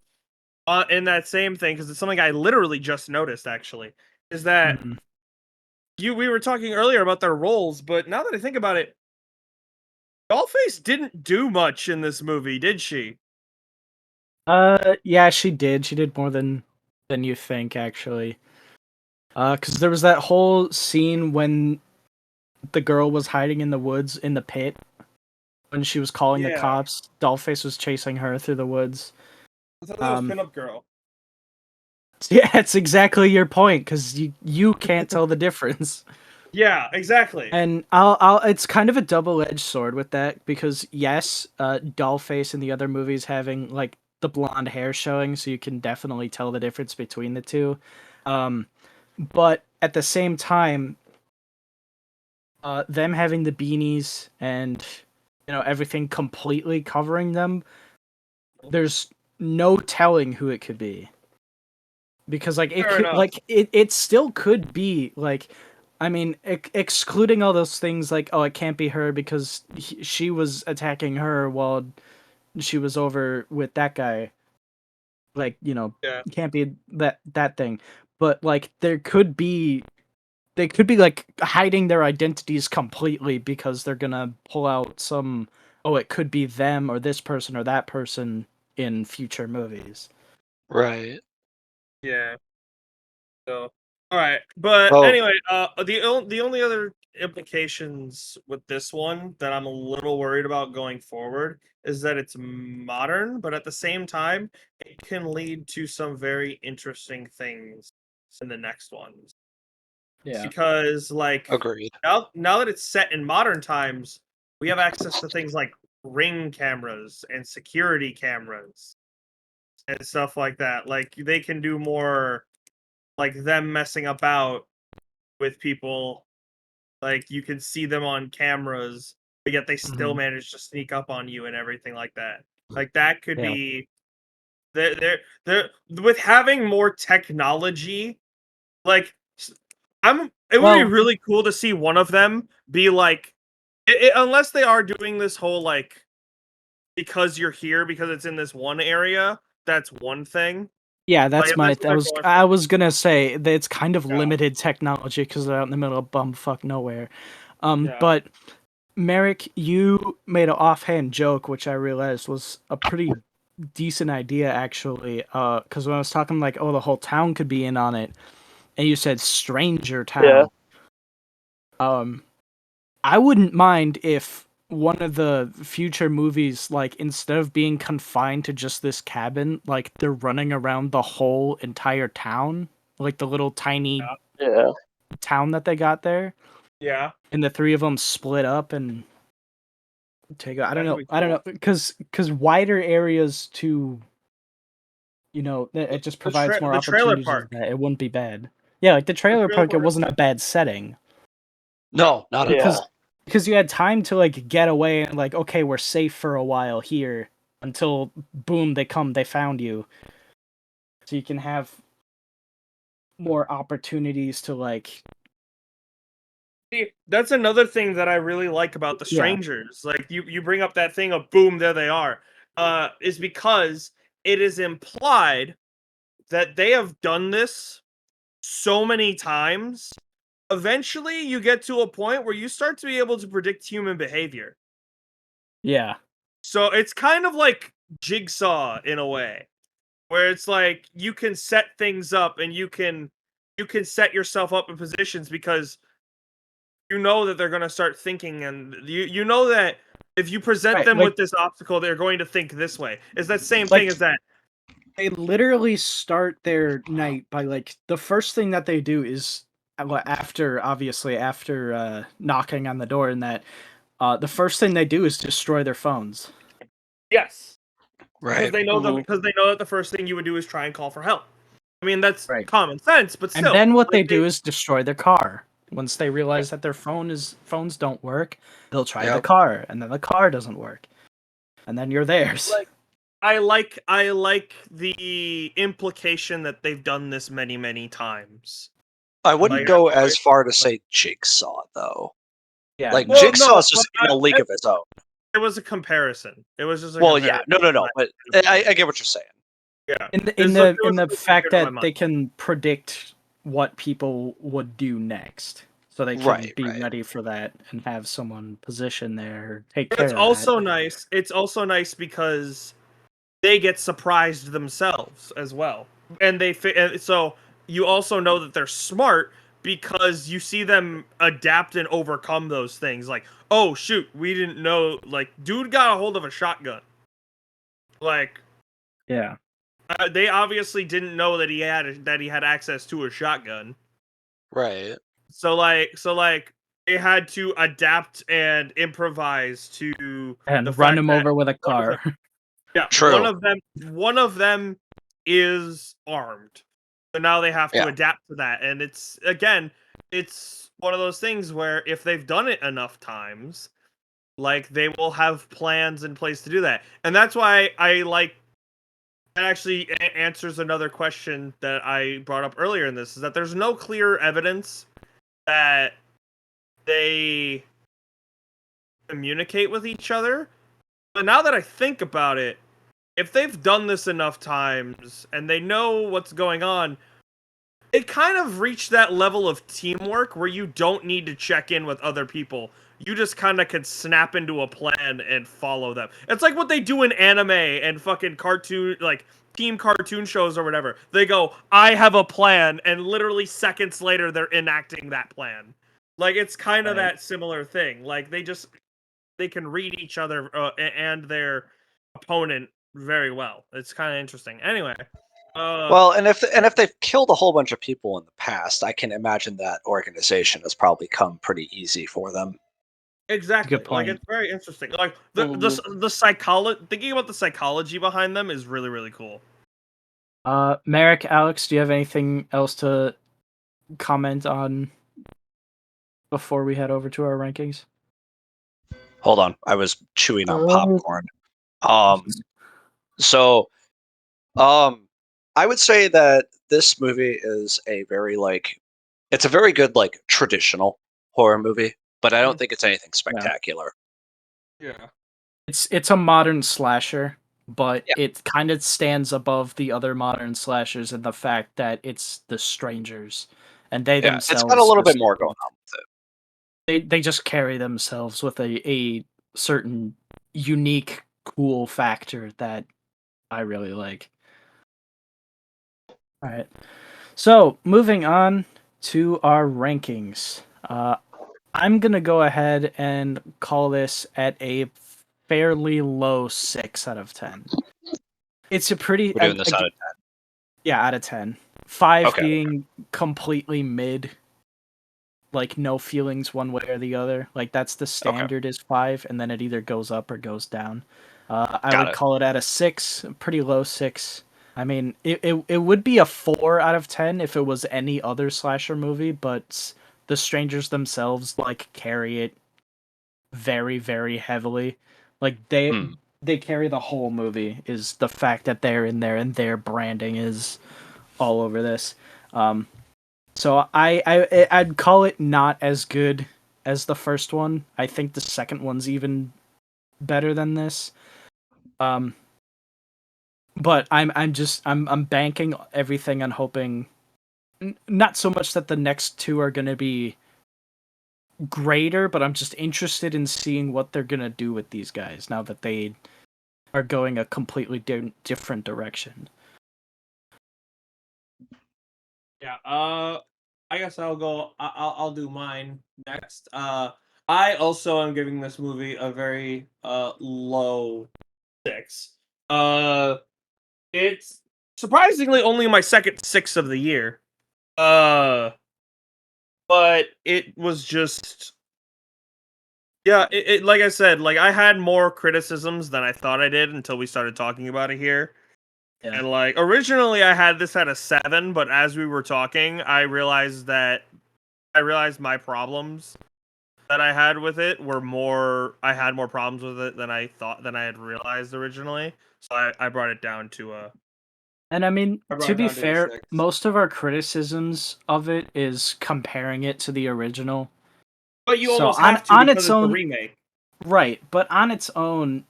in that same thing cuz it's something I literally just noticed actually is that Mhm. we were talking earlier about their roles, but now that I think about it, Dollface didn't do much in this movie, did she? Yeah, she did. She did more than you think, actually. Because there was that whole scene when the girl was hiding in the woods in the pit when she was calling the Yeah. cops. Dollface was chasing her through the woods. I thought that was Pinup Girl. Yeah, it's exactly your point, because you can't tell the difference. Yeah, exactly. And it's kind of a double-edged sword with that, because yes, Dollface in the other movies having like the blonde hair showing, so you can definitely tell the difference between the two. But at the same time, them having the beanies and everything completely covering them, there's no telling who it could be. Because like it Fair could, enough. like it still could be like, I mean, excluding all those things, like, oh, it can't be her because she was attacking her while she was over with that guy. Like, Yeah. it can't be that thing. But like they could be like hiding their identities completely because they're gonna pull out some, oh, it could be them or this person or that person in future movies. Right. Yeah. So, all right, but Well, anyway, the only other implications with this one that I'm a little worried about going forward is that it's modern, but at the same time, it can lead to some very interesting things in the next ones. Yeah. Because, like, agreed. now that it's set in modern times, we have access to things like ring cameras and security cameras and stuff like that. Like, they can do more like them messing about with people. Like you can see them on cameras, but yet they still Hmm. manage to sneak up on you and everything like that. Like that could Yeah. be they're with having more technology. Like it would be Well, really cool to see one of them be like, unless they are doing this whole like because you're here because it's in this one area. That's one thing. yeah, Like if that's what they're going I for. was gonna say that it's kind of Yeah, limited technology because they're out in the middle of bumfuck nowhere. yeah. But Merrick, you made an offhand joke, which I realized was a pretty decent idea actually. Because when I was talking like, oh, the whole town could be in on it, and you said Stranger Yeah. Town. I wouldn't mind if one of the future movies, like, instead of being confined to just this cabin, like, they're running around the whole entire town, like the little tiny Yeah. town that they got there, Yeah. and the three of them split up and take. I don't That could know. be I don't know because wider areas to, it just provides more The trailer opportunities park. that it wouldn't be bad. Yeah, like the trailer park, it park. wasn't a bad setting. No, not at Yeah. all. Because you had time to like get away and like, okay, we're safe for a while here until boom, they found you. So you can have more opportunities to like. See, that's another thing that I really like about the Yeah. strangers. Like you bring up that thing of boom, there they are. Is because it is implied that they have done this so many times. Eventually you get to a point where you start to be able to predict human behavior. Yeah. So it's kind of like Jigsaw in a way, where it's like you can set things up and you can set yourself up in positions because you know that they're going to start thinking, and you know that if you present Right, them like- with this obstacle, they're going to think this way. It's that same Like- thing as that. They literally start their night by like the first thing that they do is after knocking on the door and that the first thing they do is destroy their phones. Yes, Right. because they know Mhm. that the first thing you would do is try and call for help. I mean, that's Right. common sense, but And still. then what they like, do is destroy their car. Once they realize that their phones don't work, they'll try the Yep. car, and then the car doesn't work. And then you're theirs. Like- I like the implication that they've done this many, many times. I wouldn't Like, go I've as far to say Jigsaw, though. Yeah. Like, Well, Jigsaw no, is just but in a league of its own. it was a comparison. It was just a Well, yeah, comparison. no, but I get what you're saying. Yeah. in the It was fact in my that mind. they can predict what people would do next, so they can Right, be right. ready for that and have someone positioned there, take But care it's of also that. nice. It's also nice because they get surprised themselves as well, and and so you also know that they're smart because you see them adapt and overcome those things. Like, oh shoot, we didn't know. Like, dude got a hold of a shotgun. Like, Yeah. they obviously didn't know that he had access to a shotgun. Right. So like they had to adapt and improvise to And the run fact him that over with a one of car. Yeah, True. one of them is armed. So now they have to Yeah. adapt to that. And it's one of those things where if they've done it enough times, like they will have plans in place to do that. And that's why I like that actually answers another question that I brought up earlier in this, is that there's no clear evidence that they communicate with each other. But now that I think about it, if they've done this enough times and they know what's going on, it kind of reached that level of teamwork where you don't need to check in with other people. You just kind of can snap into a plan and follow them. It's like what they do in anime and fucking cartoon, like team cartoon shows or whatever. They go, I have a plan, and literally seconds later they're enacting that plan. Like, it's kind of Right. that similar thing. Like, they can read each other and their opponent very well. It's kind of interesting. Anyway, Well, and if they've killed a whole bunch of people in the past, I can imagine that organization has probably come pretty easy for them. exactly. Good Like, point. it's very interesting. Like Mhm. the psychology, thinking about the psychology behind them is really, really cool. Merrick, Alex, do you have anything else to comment on before we head over to our rankings? Hold on, I was chewing on Um, popcorn. So, I would say that this movie is a very it's a very good traditional horror movie, but I don't think it's anything spectacular. Yeah. It's a modern slasher, but Yeah. it kind of stands above the other modern slashers in the fact that it's the strangers, and they Yeah, it's themselves got a little just, bit more going on with it. they just carry themselves with a certain unique cool factor that I really like. All right. So, moving on to our rankings. I'm gonna go ahead and call this at a fairly low 6 out of 10. It's a pretty We're doing this out of yeah, out of 10. 5 Okay. being completely mid, like no feelings one way or the other. Like that's the standard is 5, and then it either goes up or goes down. I Got would it. call it at a 6, pretty low 6. I mean, it would be a 4 out of 10 if it was any other slasher movie, but the strangers themselves like carry it very, very heavily. Like they carry the whole movie. Is the fact that they're in there and their branding is all over this. So I'd call it not as good as the first one. I think the second one's even better than this. But I'm banking everything on hoping not so much that the next two are gonna be greater, but I'm just interested in seeing what they're gonna do with these guys now that they are going a completely different direction. Yeah. I guess I'll go. I'll do mine next. I also am giving this movie a very low 6. It's surprisingly only my second 6 of the year. But it was just yeah. It like I said, like I had more criticisms than I thought I did until we started talking about it here. Yeah. And like originally I had this at a 7, but as we were talking, I realized my problems that I had with it were more. I had more problems with it than I had realized originally. So I brought it down to a. And I mean, I brought to it be down to a fair, 6. most of our criticisms of it is comparing it to the original. But you So almost have to on because its it's a own, remake. right? But on its own,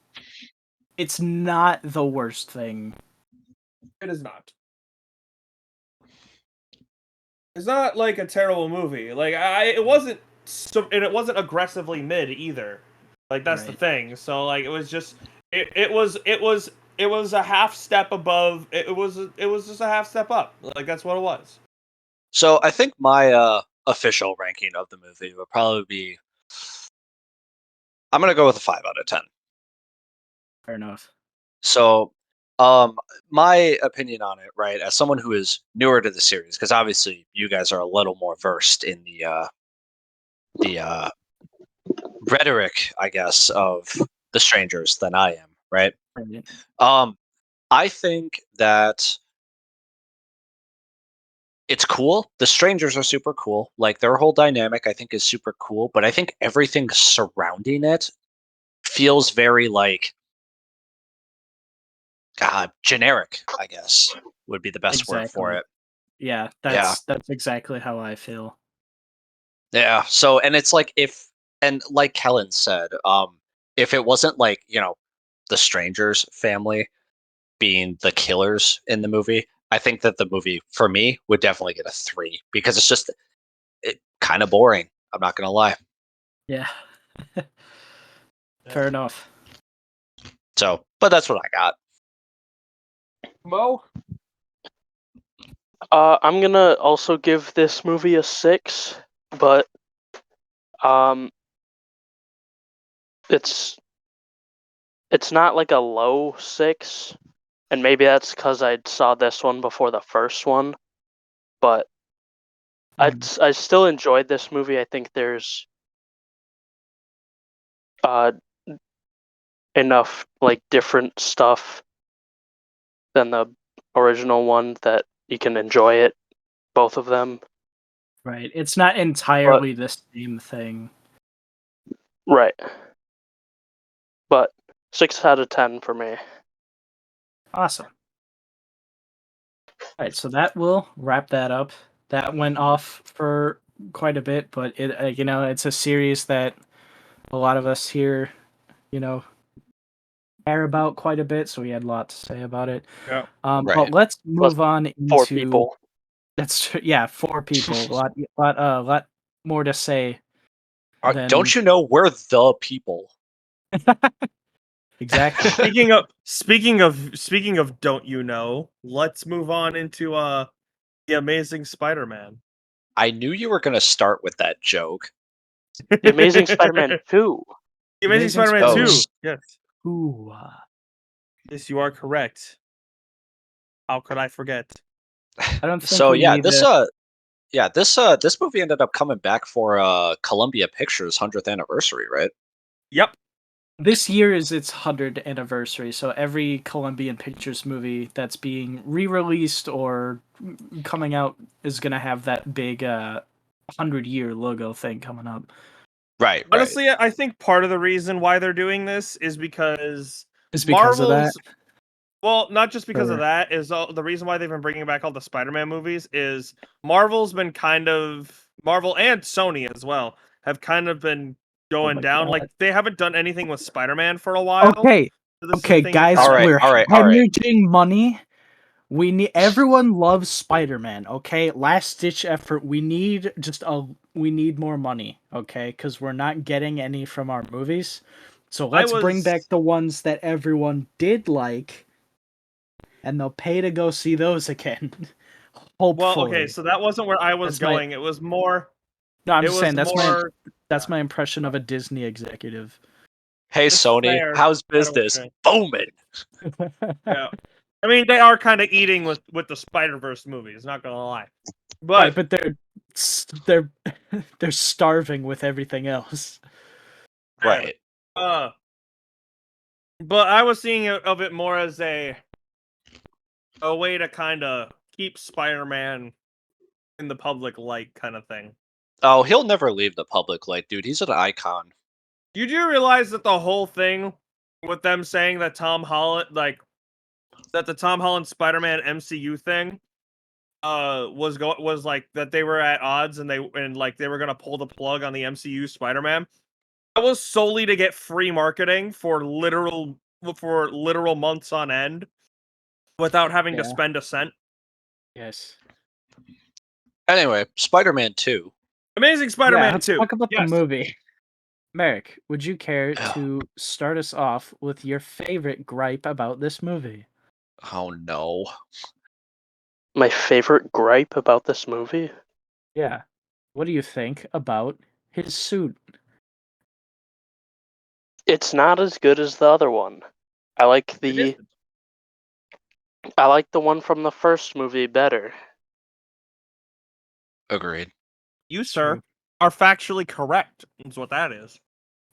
it's not the worst thing. It is not. It's not like a terrible movie. Like it wasn't. And it wasn't aggressively mid either. Like that's the Right. thing. So like it was just. It was a half step above. It was just a half step up. Like that's what it was. So I think my official ranking of the movie would probably be. I'm gonna go with a 5 out of 10. Fair enough. So, my opinion on it, right, as someone who is newer to the series, because obviously you guys are a little more versed in the rhetoric, I guess, of the strangers than I am, right? Right. Um, I think that it's cool. The strangers are super cool. Like their whole dynamic, I think, is super cool. But I think everything surrounding it feels very like generic. I guess would be the best word for Exactly. it. Yeah, Yeah. that's exactly how I feel. Yeah. So, and it's like and like Kellen said, if it wasn't like the strangers family being the killers in the movie, I think that the movie for me would definitely get a 3 because it's just kind of boring. I'm not gonna lie. Yeah. Fair enough. So, but that's what I got. Mo. I'm gonna also give this movie a 6, but um, it's not like a low 6, and maybe that's because I saw this one before the first one. But I still enjoyed this movie. I think there's uh enough like different stuff than the original one that you can enjoy it, both of them. Right. It's not But entirely the same thing. right, but 6 out of 10 for me. Awesome. All right, so that will wrap that up. That went off for quite a bit, but it it's a series that a lot of us here, you know, care about quite a bit, so we had a lot to say about it. Yeah. But Right. let's move on 4 into people. that's true. Yeah, 4 people. Lot more to say than Don't you know we're the people? exactly. Speaking of don't you know, let's move on into the Amazing Spider-Man. I knew you were gonna start with that joke. The Amazing Spider-Man 2. The Amazing Spider-Man Oh, 2. Yes. Ooh. Yes, you are correct. How could I forget? I don't think So we yeah, need this to. this movie ended up coming back for Columbia Pictures 100th anniversary, right? Yep. This year is its 100th anniversary, so every Columbian Pictures movie that's being re-released or coming out is gonna have that big 100-year logo thing coming up. Right. Honestly, I think part of the reason why they're doing this is because Is because of that? Marvel's. Well, not just because of Or- that. Is the reason why they've been bringing back all the Spider-Man movies is Marvel's been Marvel and Sony as well have kind of been going my down. God. Like they haven't done anything with Spider-Man for a while. Okay, So this is okay, the thing to guys, kinda- we're all right. hemorrhaging money. We need everyone loves Spider-Man. Okay, last ditch effort. We need more money. Okay, because we're not getting any from our movies. So let's bring back the ones that everyone did like, and they'll pay to go see those again. Hopefully. Well, okay, so that wasn't where I was That's my- going. It was more. No, I'm It just was saying that's more. my impression of a Disney executive. Hey It's Sony, fair. how's I don't business? think. Booming. Yeah. I mean, they are kind of eating with the Spider-Verse movies. Not gonna lie, Right, but but they're they're starving with everything else. Right. but I was seeing of it more as a way to kind of keep Spider-Man in the public light, kind of thing. Oh, he'll never leave the public light, dude. He's an icon. You do realize that the whole thing with them saying that the Tom Holland Spider-Man MCU thing was like that they were at odds and they were gonna pull the plug on the MCU Spider-Man. That was solely to get free marketing for literal months on end without having to Yeah. spend a cent. Yes. Anyway, Spider-Man 2. Amazing Spider-Man let's 2. talk about the Yes. movie. Merrick, would you care Ugh. to start us off with your favorite gripe about this movie? Oh no. My favorite gripe about this movie? Yeah. What do you think about his suit? It's not as good as the other one. I like the one from the first movie better. Agreed. You, sir, True. are factually correct. Is what that is.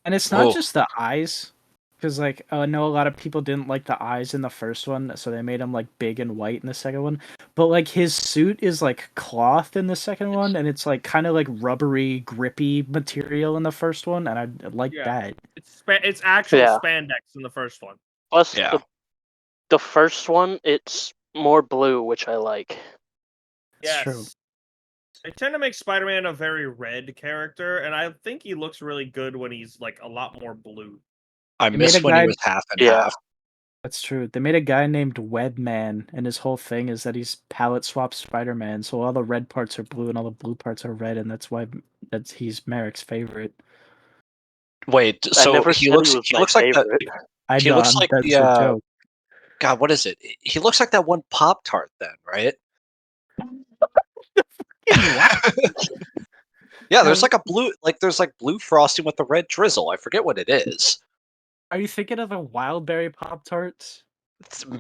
And it's not Whoa. just the eyes, because like I know a lot of people didn't like the eyes in the first one, so they made him like big and white in the second one. But like his suit is like cloth in the second one, and it's like kind of like rubbery, grippy material in the first one, and I like that. It's actual Yeah. spandex in the first one. Plus, Yeah. the first one, it's more blue, which I like. It's true. They tend to make Spider-Man a very red character, and I think he looks really good when he's like a lot more blue. I They made miss a when he guy- was half and Yeah. half. That's true. They made a guy named Webman, and his whole thing is that he's palette swap Spider-Man. So all the red parts are blue and all the blue parts are red, and that's why he's Merrick's favorite. Wait, I so never he said looks he was he my looks like that favorite. I he know looks like that's the a joke. God, what is it? He looks like that one Pop Tart then, right? What? Yeah, there's like blue frosting with the red drizzle. I forget what it is. Are you thinking of the Wildberry Pop Tarts,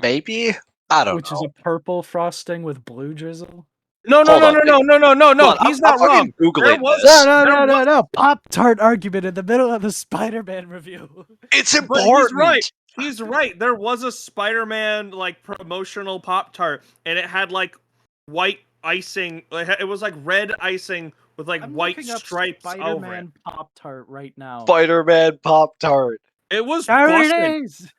Maybe? I don't which is know. a purple frosting with blue drizzle? No. Hold on, wait. Hold on, He's I'm not fucking wrong. Googling was- this. No. Pop Tart argument in the middle of the Spider-Man review. It's But important. he's right. He's right. There was a Spider-Man like promotional Pop-Tart, and it had like white icing. It was like red icing with like I'm white looking up stripes over it. Spider-Man Pop Tart right now. Spider-Man Pop Tart. It was There busted. it is.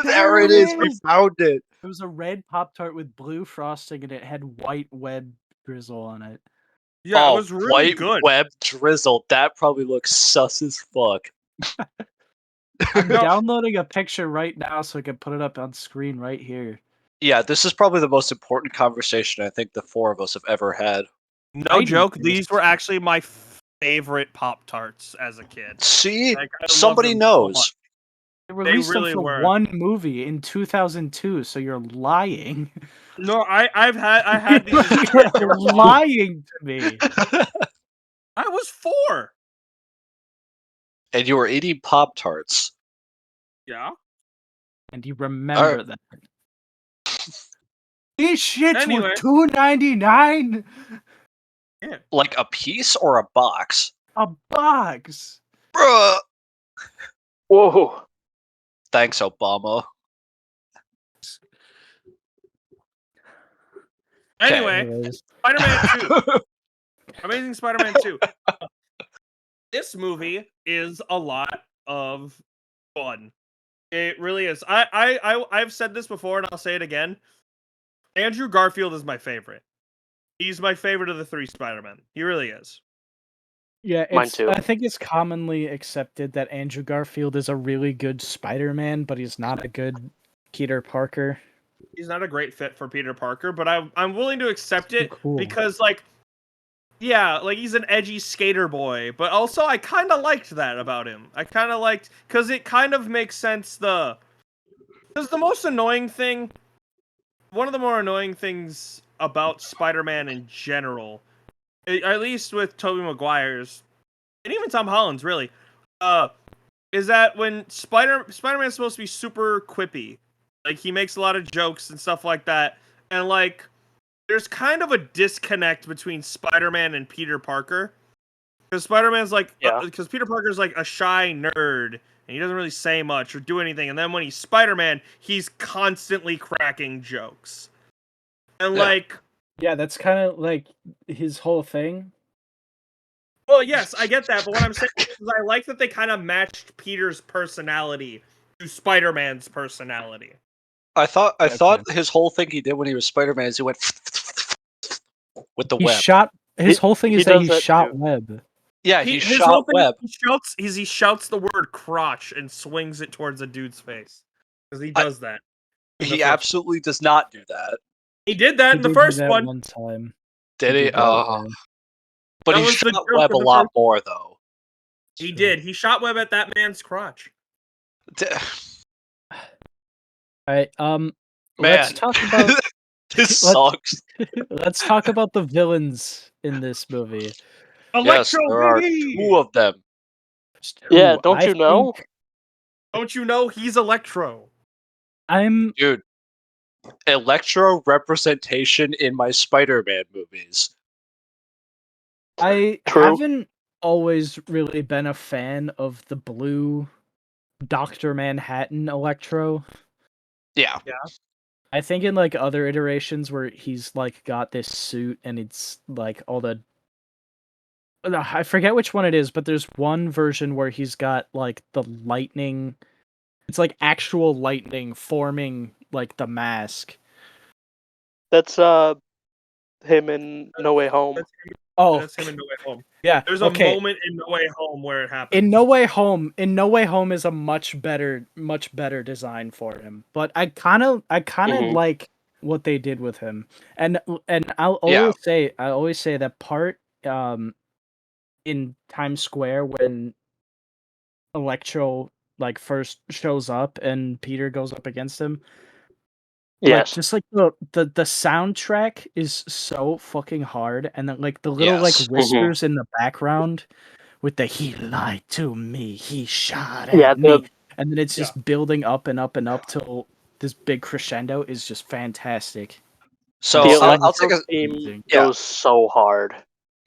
There it is. We is. found it. It was a red Pop Tart with blue frosting, and it had white web drizzle on it. Yeah, it was really white good. web drizzle. That probably looks sus as fuck. I'm No. downloading a picture right now so I can put it up on screen right here. Yeah, this is probably the most important conversation I think the four of us have ever had. No joke. This. These were actually my favorite Pop-Tarts as a kid. See? Like, I loved Somebody them so knows. much. They released really them for were. one movie in 2002, so you're lying. No, I had these. As a kid. They You're were awesome. lying to me. I was 4. and you were eating Pop-Tarts. Yeah. And you remember Alright. that. These shits Anyway. were $2.99 Yeah. Like a piece or a box? a box. Bruh! Whoa. Thanks, Obama. Anyway, Anyways. Spider-Man 2. Amazing Spider-Man 2. This movie is a lot of fun. It really is. I've said this before and I'll say it again. Andrew Garfield is my favorite. He's my favorite of the 3 Spider-Men. He really is. Yeah, Mine too. I think it's commonly accepted that Andrew Garfield is a really good Spider-Man, but he's not a good Peter Parker. He's not a great fit for Peter Parker, but I'm willing to accept Too it cool. because yeah, he's an edgy skater boy, but also I kind of liked that about him. I kind of liked because it kind of makes sense. Because the most annoying thing, one of the more annoying things about Spider-Man in general, at least with Tobey Maguire's, and even Tom Holland's, really, is that when Spider-Man's supposed to be super quippy, like he makes a lot of jokes and stuff like that, and there's kind of a disconnect between Spider-Man and Peter Parker. Because Spider-Man's because Peter Parker's like a shy nerd, and he doesn't really say much or do anything. And then when he's Spider-Man, he's constantly cracking jokes. And yeah, that's kind of like his whole thing. Well, yes, I get that. But what I'm saying is I like that they kind of matched Peter's personality to Spider-Man's personality. I thought his whole thing he did when he was Spider-Man is he went with the web. His whole thing is that he shot too. web. Yeah, His shot whole thing web. He shouts the word crotch and swings it towards a dude's face. Because he does that. He absolutely does not do that. He did that in the first one. Time. Did he? Oh. But he shot web a lot more, though. He did. He shot web at that man's crotch. Alright, Man, let's talk about this sucks. Let's talk about the villains in this movie. Yes, there are 2 of them. Yeah, don't you know? Don't you know he's Electro? Dude, Electro representation in my Spider-Man movies. I haven't always really been a fan of the blue Dr. Manhattan Electro. Yeah. I think in other iterations where he's got this suit and it's all the I forget which one it is, but there's one version where he's got the lightning. It's actual lightning forming the mask. That's him in No Way Home. That's him in No Way Home. Yeah. There's a moment in No Way Home where it happens. In No Way Home is a much better design for him. But I kind of like what they did with him. And I'll always say that part in Times Square when Electro first shows up and Peter goes up against him. Yes. Just the soundtrack is so fucking hard, and then the little whispers in the background with the "he lied to me, he shot at me," and then it's just building up and up and up till this big crescendo is just fantastic. So the I'll take a theme goes so hard.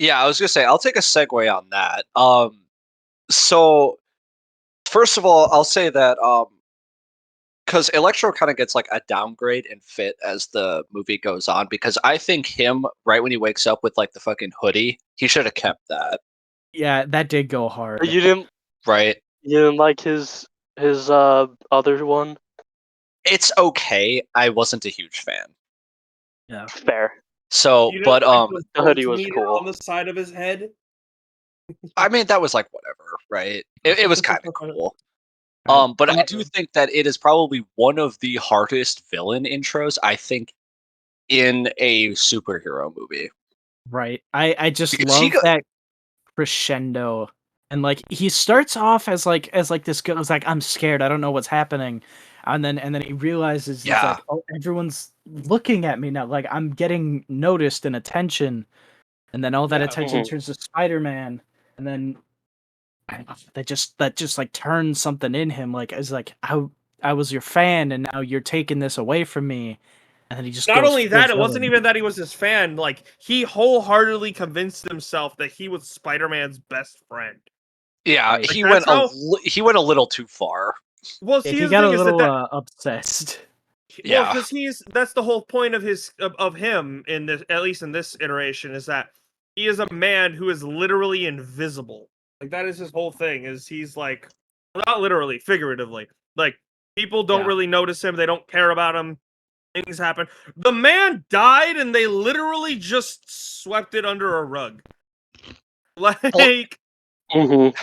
Yeah, I was gonna say I'll take a segue on that. So first of all, I'll say that because Electro kind of gets a downgrade in fit as the movie goes on, because I think him right when he wakes up with the fucking hoodie, he should have kept that. Yeah, that did go hard. You didn't like his other one? It's okay. I wasn't a huge fan. Yeah, fair. So, but the hoodie was cool on the side of his head. I mean, that was whatever, right? It was kind of cool. But I do think that it is probably one of the hardest villain intros, I think, in a superhero movie. Right. I just love that crescendo. And he starts off as this guy was I'm scared, I don't know what's happening. And then he realizes he's oh, everyone's looking at me now. I'm getting noticed and attention. And then all that attention turns to Spider-Man. And then that just like turned something in him. Like it's like I was your fan, and now you're taking this away from me. And then he just Not goes only full that, it wasn't villain. even that he was his fan. Like, he wholeheartedly convinced himself that he was Spider-Man's best friend. Yeah, Right. Like, he that's went how. he went a little too far. Well, Yeah, see, he the got a thing is little that obsessed. well, Yeah. because that's the whole point of him in this, at least in this iteration, is that he is a man who is literally invisible. Like, that is his whole thing. Is he's like, well, not literally, figuratively. Like, people don't Yeah. really notice him. They don't care about him. Things happen. The man died, and they literally just swept it under a rug. Like, Mm-hmm.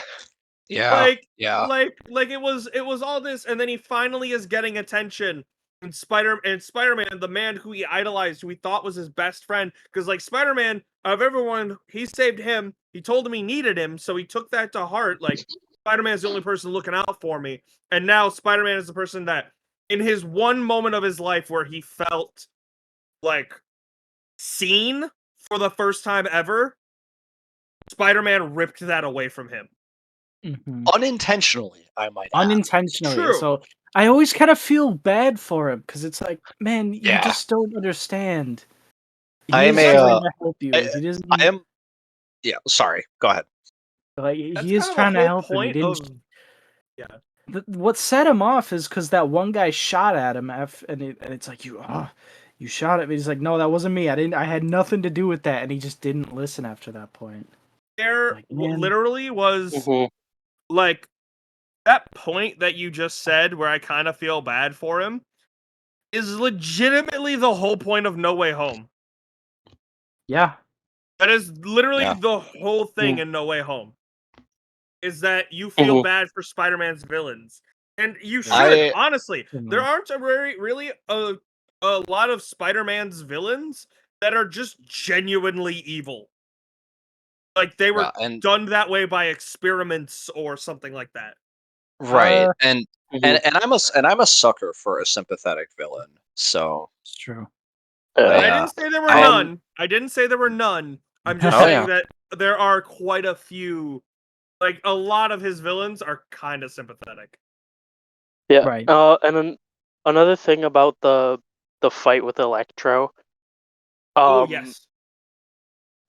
Yeah. Yeah. like it was all this, and then he finally is getting attention. And Spider-Man, the man who he idolized, who he thought was his best friend, because like Spider-Man, of everyone, he saved him. He told him he needed him, so he took that to heart. Like, Spider-Man's the only person looking out for me, and now Spider-Man is the person that, in his one moment of his life where he felt like seen for the first time ever, Spider-Man ripped that away from him. Mhm. Unintentionally, I might add. Unintentionally. True. So I always kind of feel bad for him because it's like, man, you Yeah. just don't understand. I He am is a, trying to help you. I, He doesn't. I am. Yeah. Sorry. Go ahead. Like That's he is kind of the trying to whole help him. He point didn't. of What set him off is because that one guy shot at him, and it's like you shot at me. He's like, no, that wasn't me. I didn't. I had nothing to do with that, and he just didn't listen after that point. there Like, man, literally was Mm-hmm. like that point that you just said where I kind of feel bad for him is legitimately the whole point of No Way Home. yeah, That is literally Yeah. the whole thing in No Way Home. Is that you feel bad for Spider-Man's villains. And you should, I honestly. There Mhm. aren't really a lot of Spider-Man's villains that are just genuinely evil. Like, they were and done that way by experiments or something like that. right, Mm-hmm. and I'm a sucker for a sympathetic villain. So it's true. I I didn't say there were I none. I didn't say there were none. I'm just Oh saying yeah. that there are quite a few. Like, a lot of his villains are kind of sympathetic. Yeah. Right. And then another thing about the fight with Electro, Oh, um, yes.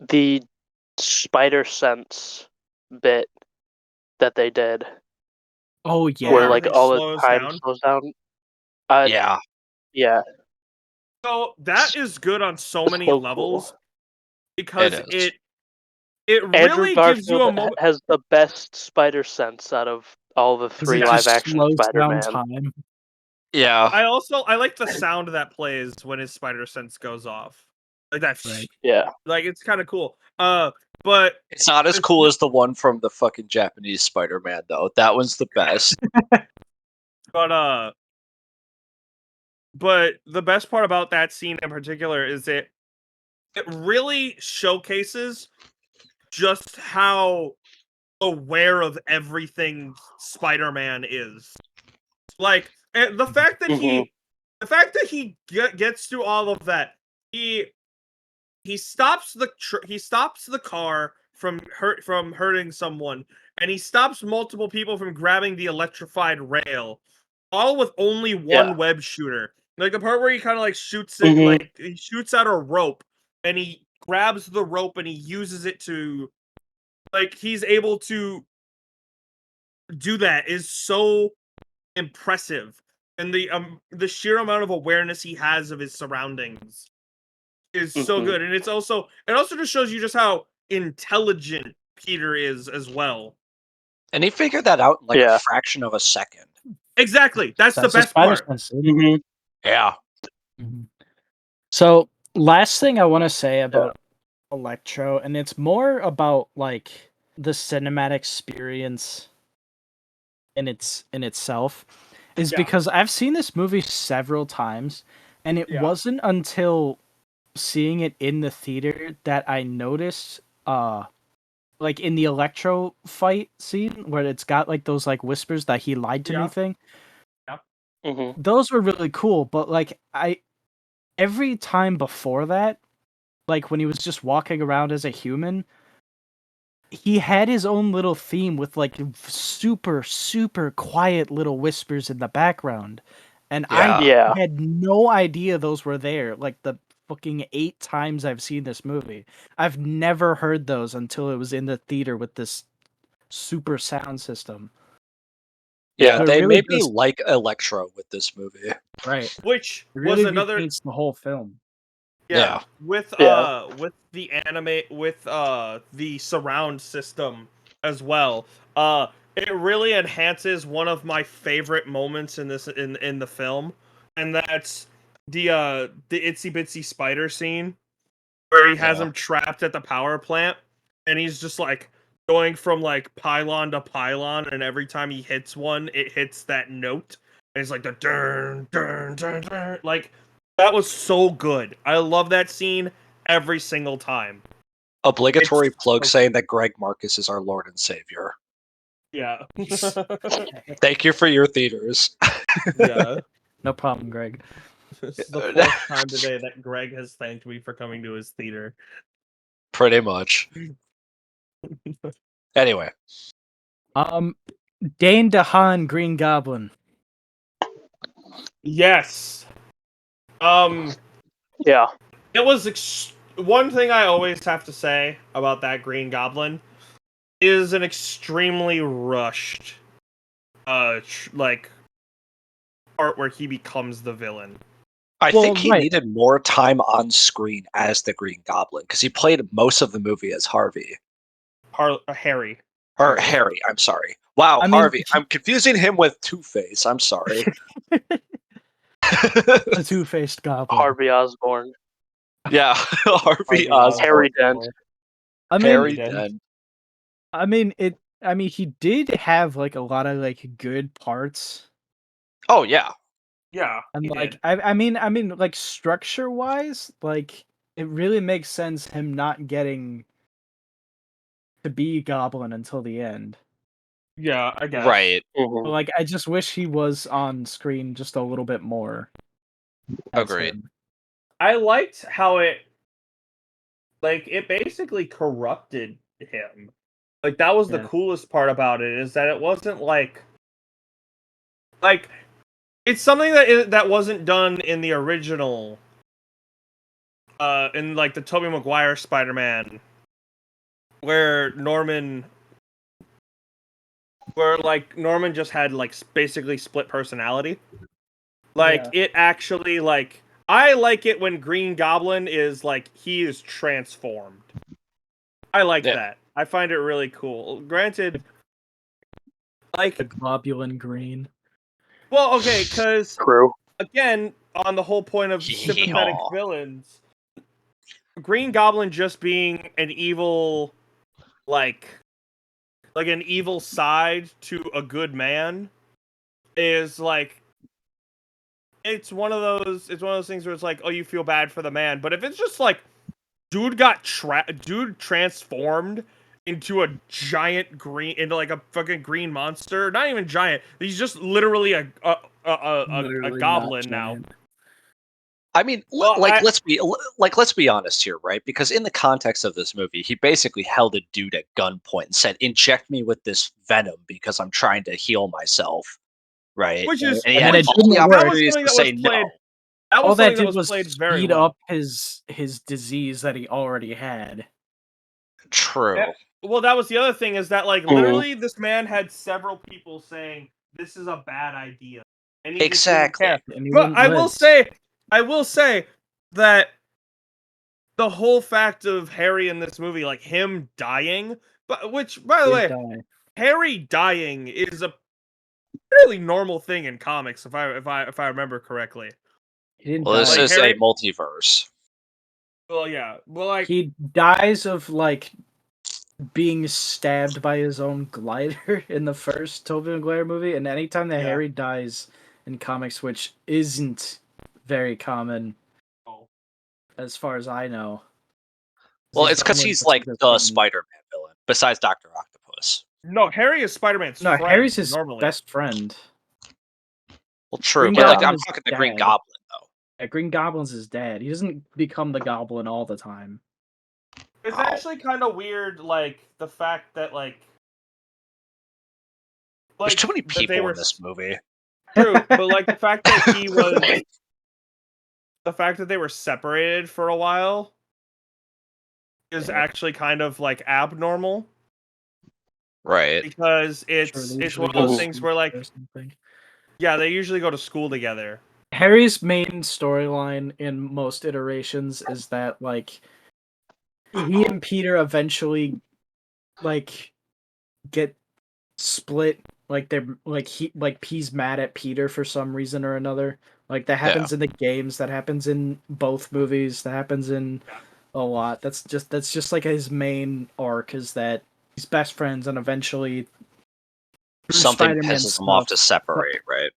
the spider sense bit that they did, Oh where yeah. Where like he all the slows time down. slows down. Yeah. Yeah, So that is good on so many so levels cool. because It is. it Andrew really gives you Garfield a moment. has the best spider sense out of all the Because it three Yeah. live just action slows down Spider-Man. time. Yeah. I like the sound that plays when his spider sense goes off. Like that. Right. Yeah. Like, it's kind of cool. But It's not as cool as the one from the fucking Japanese Spider-Man though. That one's the best. but but the best part about that scene in particular is it really showcases just how aware of everything Spider-Man is. Like, the fact that Mm-hmm. he gets through all of that, he stops the car from hurting someone, and he stops multiple people from grabbing the electrified rail, all with only Yeah. one web shooter. Like, the part where he kind of like shoots it, Mm-hmm. like he shoots out a rope, and he grabs the rope and he uses it to, like, he's able to do that is so impressive, and the sheer amount of awareness he has of his surroundings is so Mm-hmm. good. And it also just shows you just how intelligent Peter is as well. And he figured that out in like a Yeah. fraction of a second. Exactly. That's the That's the best spider part. sense. Mm-hmm. Yeah. Mhm. So last thing I want to say about Electro, and it's more about like the cinematic experience in itself, is Yeah. because I've seen this movie several times, and it Yeah. wasn't until seeing it in the theater that I noticed like in the Electro fight scene where it's got like those like whispers that he lied to me Yeah. thing. Mm-hmm. Those were really cool, but like every time before that, like when he was just walking around as a human, he had his own little theme with like super super quiet little whispers in the background, and I Yeah. Yeah. had no idea those were there. Like the fucking 8 times I've seen this movie, I've never heard those until it was in the theater with this super sound system. Yeah, So it they really made me does, like Electro with this movie. right. Which It was really another repaints the whole film. Yeah. with Yeah. the anime with the surround system as well. It really enhances one of my favorite moments in this in the film, and that's the itsy bitsy spider scene where he has Yeah. him trapped at the power plant, and he's just like going from like pylon to pylon, and every time he hits one, it hits that note, and it's like the dun dun dun dun. Like that was so good. I love that scene every single time. Obligatory It's plug so saying that Greg Marcus is our Lord and Savior. yeah, Thank you for your theaters. yeah. No problem, Greg. This is the fourth time today that Greg has thanked me for coming to his theater. Pretty much. Anyway, Dane DeHaan, Green Goblin. Yes. Yeah. It was one thing I always have to say about that Green Goblin is an extremely rushed, like part where he becomes the villain. I Well, think he right. needed more time on screen as the Green Goblin because he played most of the movie as Harvey. Harry. Or Harry, I'm sorry. Wow, I mean, Harvey. I'm confusing him with Two-Face. I'm sorry. the two-faced goblin. Harvey Osborn. Yeah, Harvey Harvey Osborn. Harry Dent. I mean, Harry Dent. Dent. I mean, he did have like a lot of like good parts, Oh yeah, Yeah, and he like did. I mean, like structure-wise, like it really makes sense him not getting to be Goblin until the end. Yeah, I guess. right. But like, I just wish he was on screen just a little bit more as Agreed. him. I liked how it basically corrupted him. Like that was the Yeah. coolest part about it is that it wasn't like it's something that wasn't done in the original in like the Tobey Maguire Spider-Man where Norman just had like basically split personality. Like Yeah. it actually like I like it when Green Goblin is like he is transformed. I like Yeah. that. I find it really cool. Granted, The like globulin green. well, okay, because True. again, on the whole point of sympathetic Yeehaw. villains, Green Goblin just being an evil, like an evil side to a good man, is like it's one of those things where it's like, oh, you feel bad for the man, but if it's just like dude transformed into a giant into like a fucking green monster, not even giant, he's just literally a Literally not goblin now. giant. I mean, Well, let's be honest here, right? Because in the context of this movie, he basically held a dude at gunpoint and said, "Inject me with this venom because I'm trying to heal myself." Right? which is And he And had then it which all the didn't work. that was opportunities something to that was say played. no. That was All that something that did was was played very speed well. up his disease that he already had. True. Yeah. Well, that was the other thing is that like literally this man had several people saying this is a bad idea, and he just didn't Exactly. care. And he But wouldn't I will say that the whole fact of Harry in this movie, like him dying, but which by the did way, die. Harry dying is a fairly normal thing in comics, if I remember correctly. He didn't Well, this die. Like is a Harry, multiverse. well, yeah, well, like He dies of like being stabbed by his own glider in the first Tobey Maguire movie, and anytime that Yeah. Harry dies in comics, which isn't very common as far as I know. Well, He's it's the because only he's person like that's the been- Spider-Man villain, besides Doctor Octopus. no, Harry is Spider-Man's No, friend. Harry's his normally. best friend. Well, true, Green but like Goblin I'm is talking the Green dad. Goblin though. Yeah, Green Goblin's his dad. He doesn't become the Goblin all the time. It's Wow. actually kind of weird, like the fact that There's too many that they people were in this movie. true, but like the fact that the fact that they were separated for a while is actually kind of like abnormal Right. because Sure, it's they it's usually one of go to those things school where together or something. yeah, they usually go to school together. Harry's main storyline in most iterations is that like he and Peter eventually like get split. Like they're like he's mad at Peter for some reason or another. Like that happens in the games, that happens in both movies, that happens in a lot. That's just like his main arc, is that he's best friends and eventually through Something Spider-Man pisses them off to stuff. separate, right?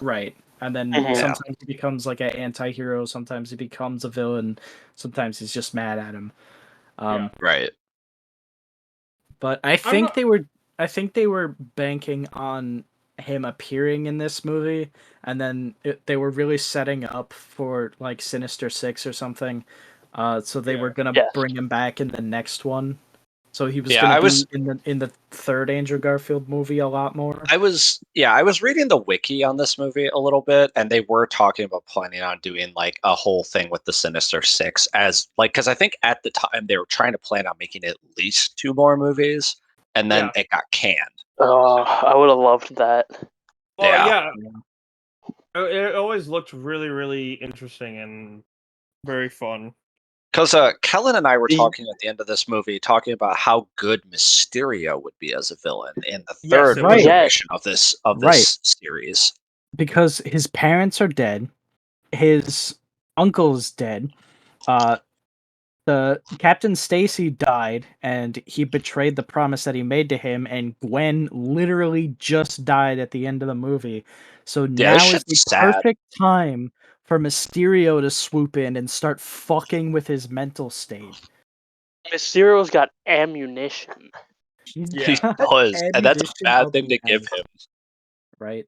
Right. And then Mhm. sometimes he becomes like an anti-hero, sometimes he becomes a villain, sometimes he's just mad at him. Right. But I'm not I think they were banking on him appearing in this movie, and then they were really setting up for like Sinister Six or something. So they were gonna Yes. bring him back in the next one. So he was Yeah, gonna I be was in the third Andrew Garfield movie a lot more. I was reading the wiki on this movie a little bit, and they were talking about planning on doing like a whole thing with the Sinister Six as like because I think at the time they were trying to plan on making at least 2 more movies, and then it got canned. I would have loved that. well, Yeah. it always looked really, really interesting and very fun. Because Kellan and I were talking at the end of this movie, talking about how good Mysterio would be as a villain in the Yes, third it would. Yeah. iteration of this series. Because his parents are dead, his uncle's dead, the Captain Stacy died, and he betrayed the promise that he made to him, and Gwen literally just died at the end of the movie. So Yeah, this now is the shit's sad. perfect time for Mysterio to swoop in and start fucking with his mental state. Mysterio's got ammunition. He's Yeah. He got does, and that's a ammunition bad of thing to give lead, him. right?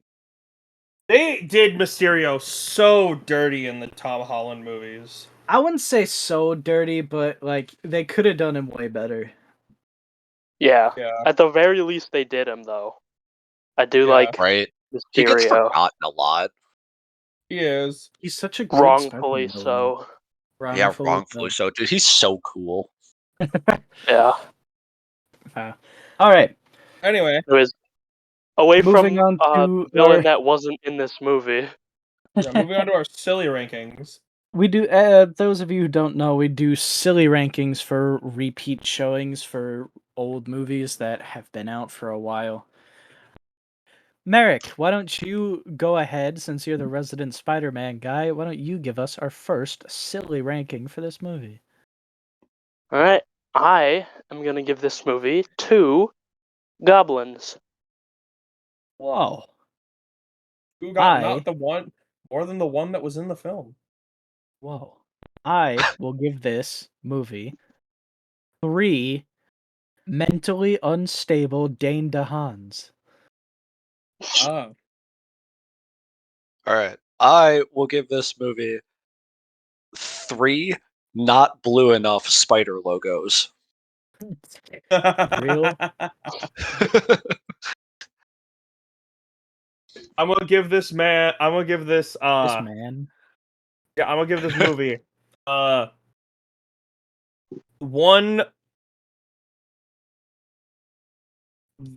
They did Mysterio so dirty in the Tom Holland movies. I wouldn't say so dirty, but like they could have done him way better. Yeah. Yeah. At the very least, they did him though. I do Yeah. like Right? He gets Mysterio. forgotten a lot. He is. He's such a good Wrongfully Spider-Man villain. so. Yeah, wrongfully so, dude. He's so cool. Yeah. All right. Anyway, It was away Moving from on to villain our- that wasn't in this movie. yeah, moving on to our silly rankings. We do. Those of you who don't know, we do silly rankings for repeat showings for old movies that have been out for a while. Merrick, why don't you go ahead, since you're the resident Spider-Man guy? Why don't you give us our first silly ranking for this movie? All right. I am gonna give this movie 2 goblins. Whoa! Who got I- not the one more than the one that was in the film? Whoa! I will give this movie 3 mentally unstable Dane DeHaans. Oh. All right. I will give this movie 3 not blue enough spider logos. Real? I'm gonna give this This man. I'm gonna give this movie one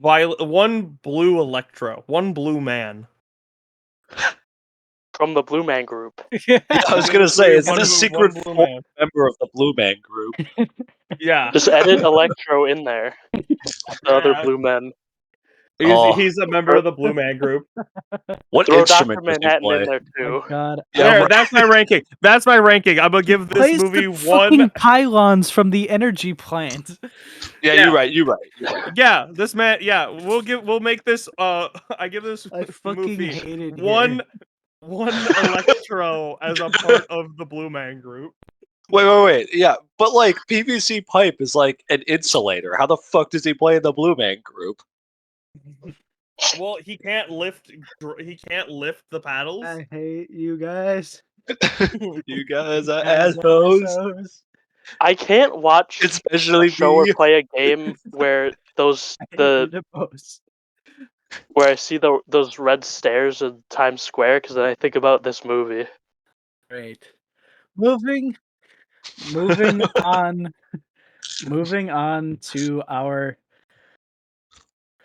one blue Electro, one blue man. From the Blue Man Group. I was gonna say, is One this blue- secret one blue fourth man. member of the Blue Man group? Yeah. Just edit Electro in there. The other Yeah. Blue Men. He's a member of the Blue Man group. What Throw instrument Dr. does he Manhattan play? in there Oh too. God! Yeah, There, right. that's my ranking. That's my ranking. I'm gonna give this Plays movie the one. fucking pylons from the energy plant. Yeah, Yeah. you're right. Yeah, this man. Yeah, we'll make this. I give this I fucking movie hate it one here. Electro as a part of the Blue Man group. Wait. Yeah, but like PVC pipe is like an insulator. How the fuck does he play in the Blue Man group? Well, he can't lift. He can't lift the paddles. I hate you guys. You guys are Guys are assholes. assholes. I can't watch a Especially show or me. play a game where those I hate the you the most. where I see those red stairs in Times Square because then I think about this movie. Great. Moving on. Moving on to our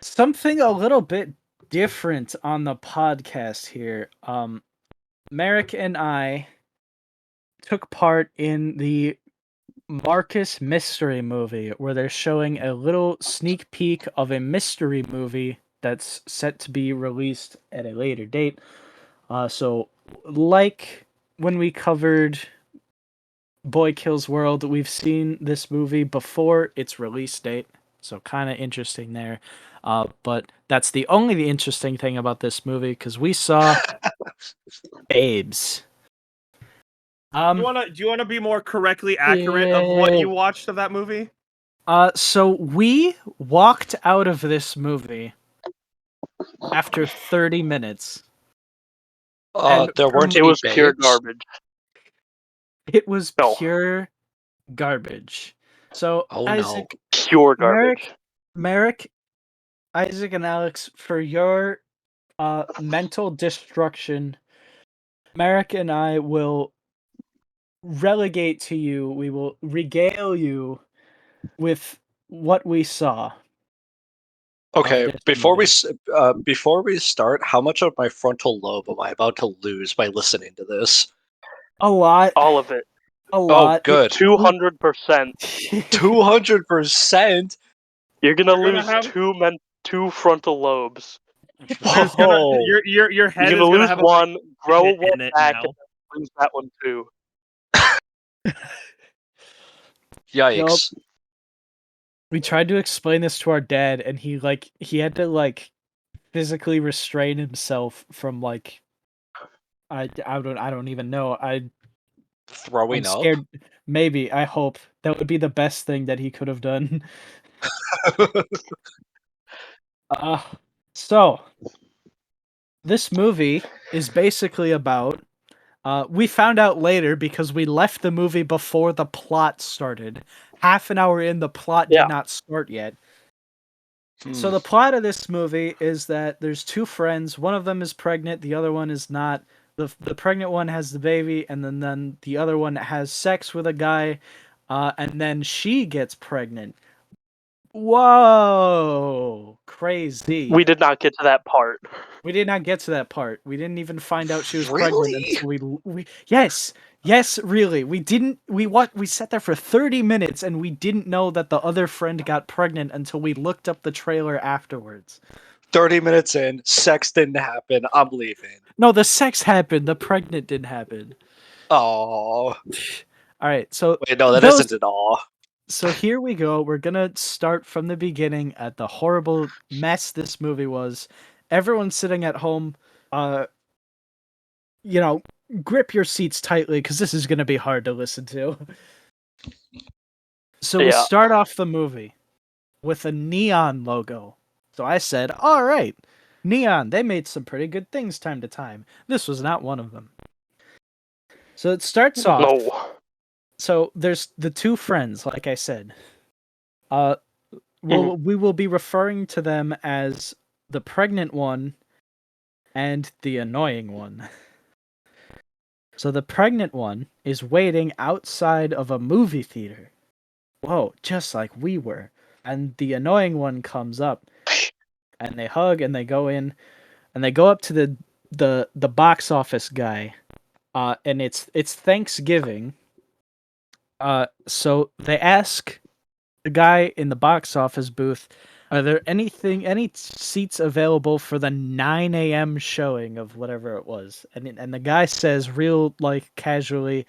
something a little bit different on the podcast here. Merrick and I took part in the Marcus mystery movie where they're showing a little sneak peek of a mystery movie that's set to be released at a later date. So like when we covered Boy Kills World, we've seen this movie before its release date, so kind of interesting there. But that's the only interesting thing about this movie because we saw Babes. Do you wanna be more correctly accurate of what you watched of that movie? So we walked out of this movie after 30 minutes. And There weren't It any was pure babes. garbage. it was No. pure garbage. So Oh no. Isaac, Pure garbage. Merrick, Isaac, and Alex, for your mental destruction, Merrick and I will relegate to you. We will regale you with what we saw. Okay, Of this movie. before we start, how much of my frontal lobe am I about to lose by listening to this? A lot. All of it. A Oh, lot. 200%. 200%. You're gonna You're gonna lose have- two frontal lobes. There's gonna Whoa. your head You're is gonna gonna lose have a one, grow hit one in it back, now. and then lose that one too. Yikes. We tried to explain this to our dad, and he had to physically restrain himself from I don't even know. I'm Throwing up. scared. Maybe, I hope that would be the best thing that he could have done. Uh, so this movie is basically about. We found out later because we left the movie before the plot started. Half an hour in, the plot Yeah. did not start yet. So the plot of this movie is that there's two friends. One of them is pregnant. The other one is not. The pregnant one has the baby, and then the other one has sex with a guy, and then she gets pregnant. Whoa, crazy. We did not get to that part. We did not get to that part. We didn't even find out she was Really? pregnant until we yes, really. We sat there for 30 minutes and we didn't know that the other friend got pregnant until we looked up the trailer afterwards. 30 minutes in, sex didn't happen. I'm leaving. No, the sex happened. The pregnant didn't happen. Oh. All right, so Wait, no, that isn't at all. So here we go. We're gonna start from the beginning at the horrible mess this movie was. Everyone sitting at home, grip your seats tightly because this is gonna be hard to listen to. So we Yeah. start off the movie with a neon logo. So I said, all right, neon, they made some pretty good things time to time. This was not one of them. So it starts off. No. So there's the two friends, like I said. We will be referring to them as the pregnant one and the annoying one. So the pregnant one is waiting outside of a movie theater. Whoa, just like we were. And the annoying one comes up, and they hug, and they go in, and they go up to the box office guy, and it's Thanksgiving. So they ask the guy in the box office booth, are there any seats available for the 9 a.m. showing of whatever it was? And the guy says real casually,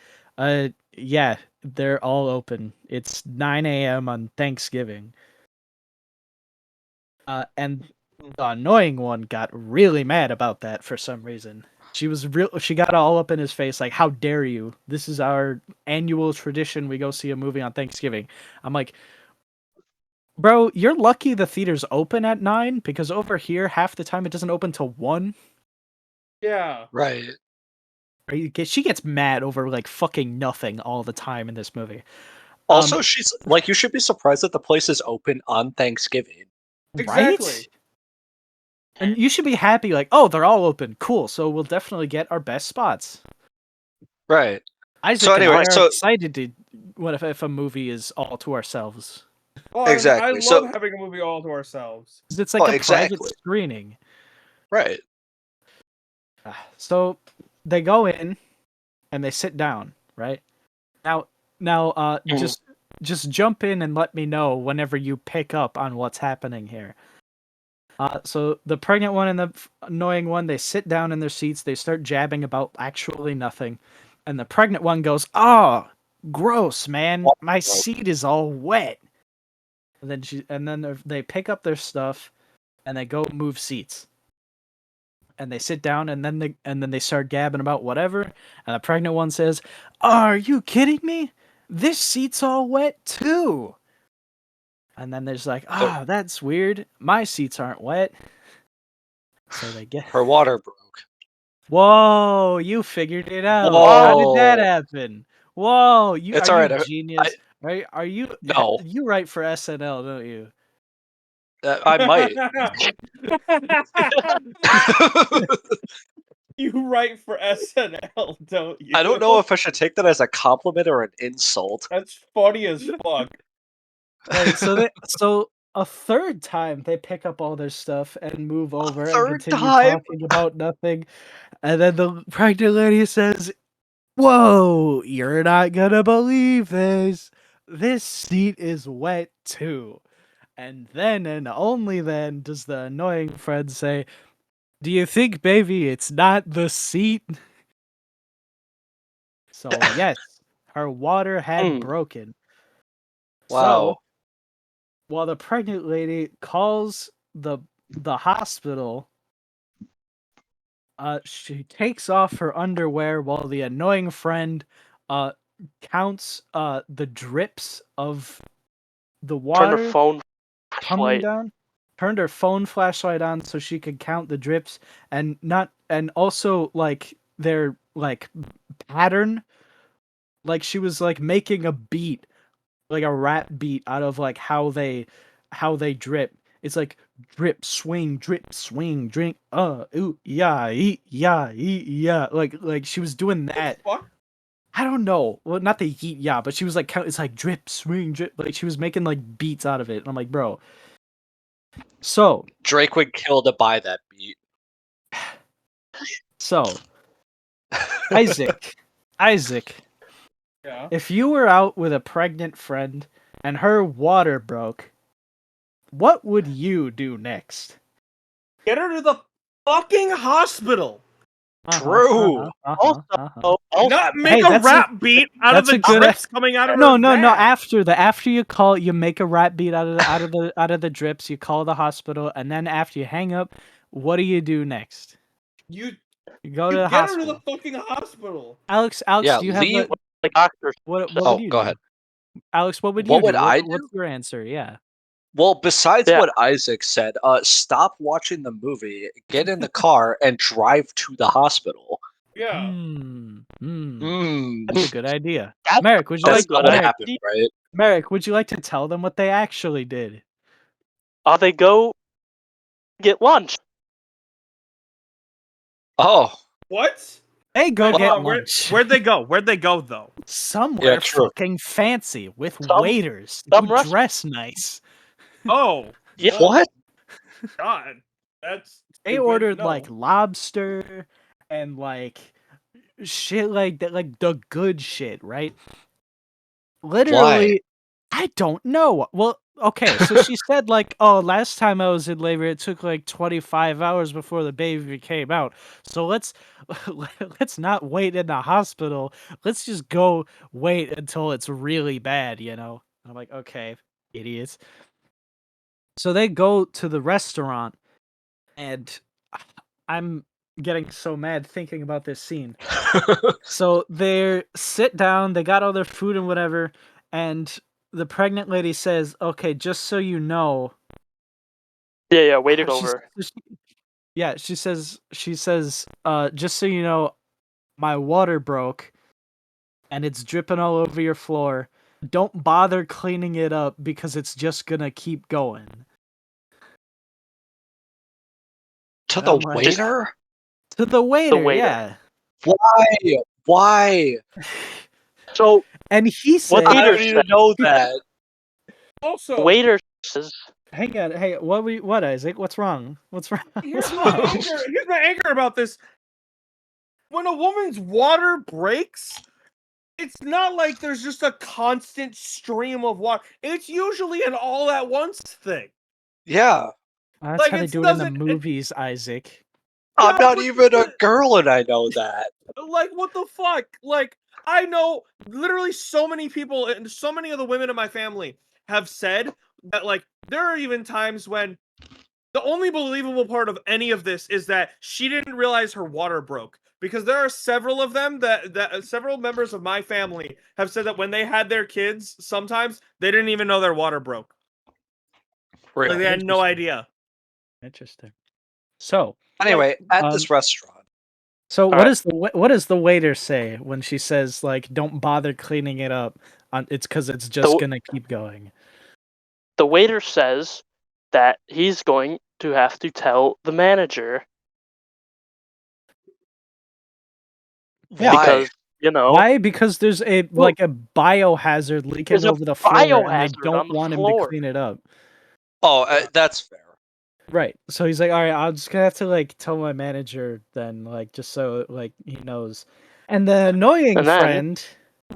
yeah, they're all open. It's 9 a.m. on Thanksgiving. And the annoying one got really mad about that for some reason. She got all up in his face like, how dare you? This is our annual tradition. We go see a movie on Thanksgiving. I'm like, bro, you're lucky the theater's open at 9 because over here half the time it doesn't open till 1. Yeah. Right. She gets mad over fucking nothing all the time in this movie. Also, she's like, you should be surprised that the place is open on Thanksgiving. Exactly. Right? And you should be happy, like, oh, they're all open. Cool. So we'll definitely get our best spots. Right. Isaac So and anyway, I are so excited to what if a movie is all to ourselves. Oh, exactly. I love having a movie all to ourselves. 'Cause it's like a private exactly. screening. Right. So they go in and they sit down, right? Now Mhm. just jump in and let me know whenever you pick up on what's happening here. So the pregnant one and the annoying one, they sit down in their seats, they start jabbing about actually nothing. And the pregnant one goes, "Oh, gross, man. My seat is all wet." And then they pick up their stuff and they go move seats. And they sit down and then they start gabbing about whatever. And the pregnant one says, "Are you kidding me? This seat's all wet too." And then there's like, "Ah, that's weird. My seats aren't wet." So they get Her water broke. Whoa, you figured it out. How did that Whoa. happen? Whoa, It's are you alright. a genius? Are you No. you write for SNL, don't you? I might. You write for SNL, don't you? I don't know if I should take that as a compliment or an insult. That's funny as fuck. Right, so a third time they pick up all their stuff and move over and Third continue time? talking about nothing. And then the pregnant lady says, "Whoa, you're not gonna believe this. This seat is wet too." And then and only then does the annoying friend say, "Do you think, baby, it's not the seat?" So yes, her water had broken. So Wow. while the pregnant lady calls the hospital, she takes off her underwear while the annoying friend counts the drips of the Turn the water phone coming flashlight. down. Turned her phone flashlight on so she could count the drips and also like their like pattern, like she was like making a beat, like a rap beat out of like how they drip. It's like drip swing drink ooh yeah eat yeah eat yeah, like she was doing that. Fuck. I don't know, well, not the yeet yeah, but she was like it's like drip swing drip, like she was making like beats out of it, and I'm like, bro. So Drake would kill to buy that beat. Isaac, Yeah. if you were out with a pregnant friend and her water broke, what would you do next? Get her to the fucking hospital. True. Also, Not make Hey, a that's rap beat out of that's the a good- drips coming out of No, her no. vag. After you call, you make a rap beat out of the drips. You call the hospital, and then after you hang up, what do you do next? You You go to the get her to the hospital. fucking hospital. Alex, Yeah, do you have leave. like doctor. what would Oh, you go do? ahead. Alex, what would you What would do? I What's do? your answer? Yeah. Well, besides Yeah. what Isaac said, stop watching the movie, get in the car, and drive to the hospital. Yeah. That's a good idea. That's Merrick, would you a That's like good not what idea. happened, right? Merrick, would you like to tell them what they actually did? They go get lunch. Oh, What? They go Hold get on, lunch. Where'd they go? Where'd they go though? Somewhere yeah, true. fucking fancy with Some waiters who restaurant. dress nice. Oh. Yeah. well, What? God. That's They stupid. ordered No. like lobster and like shit like that, like the good shit, right? Why? Literally, I don't know. Well, okay, so she said like, "Oh, last time I was in labor, it took like 25 hours before the baby came out. So let's not wait in the hospital. Let's just go wait until it's really bad, you know?" I'm like, "Okay, idiots." So they go to the restaurant, and I'm getting so mad thinking about this scene. So they sit down, they got all their food and whatever, and the pregnant lady says, "Okay, just so you know," Yeah. Waited she, over. yeah, she says, "Just so you know, my water broke, and it's dripping all over your floor. don't bother cleaning it up because it's just gonna keep going. To And the I'm like, waiter? to the waiter, waiter. yeah. Why? Why? So And he what said, I waiter don't need said, to know that. Also, the waiter says, hang on, hey, what, Isaac? What's wrong? What's wrong? here's my anger about this. When a woman's water breaks, it's not like there's just a constant stream of water. It's usually an all at once thing. Yeah. That's Like how they it do it in the doesn't. movies, Isaac. I'm not but even a girl and I know that. like what the fuck? Like I know literally so many people and so many of the women in my family have said that like there are even times when the only believable part of any of this is that she didn't realize her water broke. Because there are several of them that several members of my family have said that when they had their kids, sometimes they didn't even know their water broke. Like Real. they had no idea. Interesting. So, Anyway, at um, this restaurant. so All what right. does what does the waiter say when she says like, "Don't bother cleaning it up"? It's because it's just gonna keep going. the waiter says that he's going to have to tell the manager Yeah. Why? because, you know, Why? Because there's a like a biohazard leaking there's a over the floor, and they biohazard don't on the want him to floor. clean it up. Oh, that's fair. Right. So he's like, all right, I'm just gonna have to like tell my manager then, like, just so like he knows. And the annoying And then friend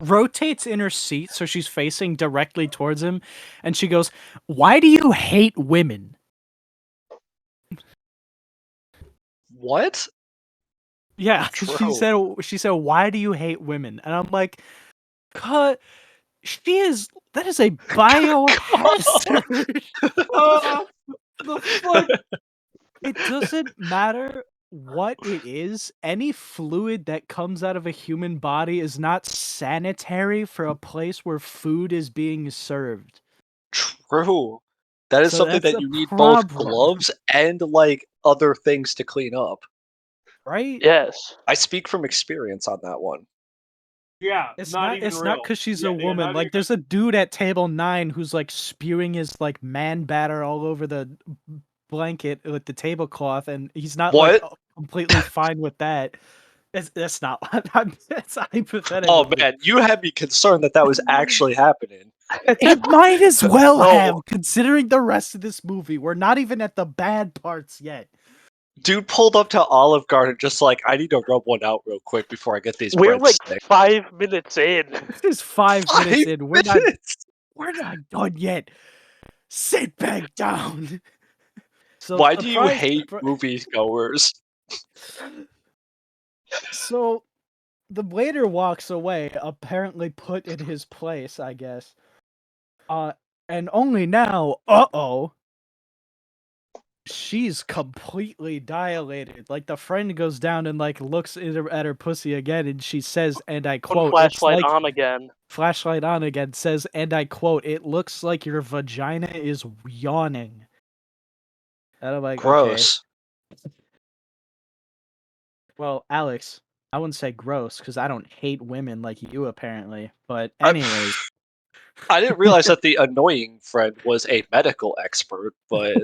rotates in her seat so she's facing directly towards him, and she goes, "Why do you hate women?" What? Yeah, True. she said, "Why do you hate women?" And I'm like, "Cut. That is a biohazard." The fuck? It doesn't matter what it is. Any fluid that comes out of a human body is not sanitary for a place where food is being served. True. That is So something that's that a you need both problem, gloves and like other things to clean up. right? yes, I speak from experience on that one. Yeah, not even It's not real. because she's Yeah, a woman. not Like, even. there's a dude at table 9 who's like spewing his like man batter all over the blanket with the tablecloth, and he's not like What? completely fine with that. That's not. That's Oh hypothetical. man, you had me concerned that that was actually happening. It might as well have, no, considering the rest of this movie. We're not even at the bad parts yet. Dude pulled up to Olive Garden just like, I need to rub one out real quick before I get these we're like breadsticks. 5 minutes in. This is 5 minutes 5 in. minutes? We're not done yet. Sit back down. So Why do you hate moviegoers? So the waiter walks away, apparently put in his place, I guess. And only now, she's completely dilated. Like the friend goes down and like looks at her pussy again, and she says, and I One quote, "It's flashlight like on again. flashlight on again." Says, and I quote, "It looks like your vagina is yawning." And I'm like, okay. Gross. Well, Alex, I wouldn't say gross because I don't hate women like you apparently. But I, anyways. I didn't realize that the annoying friend was a medical expert, but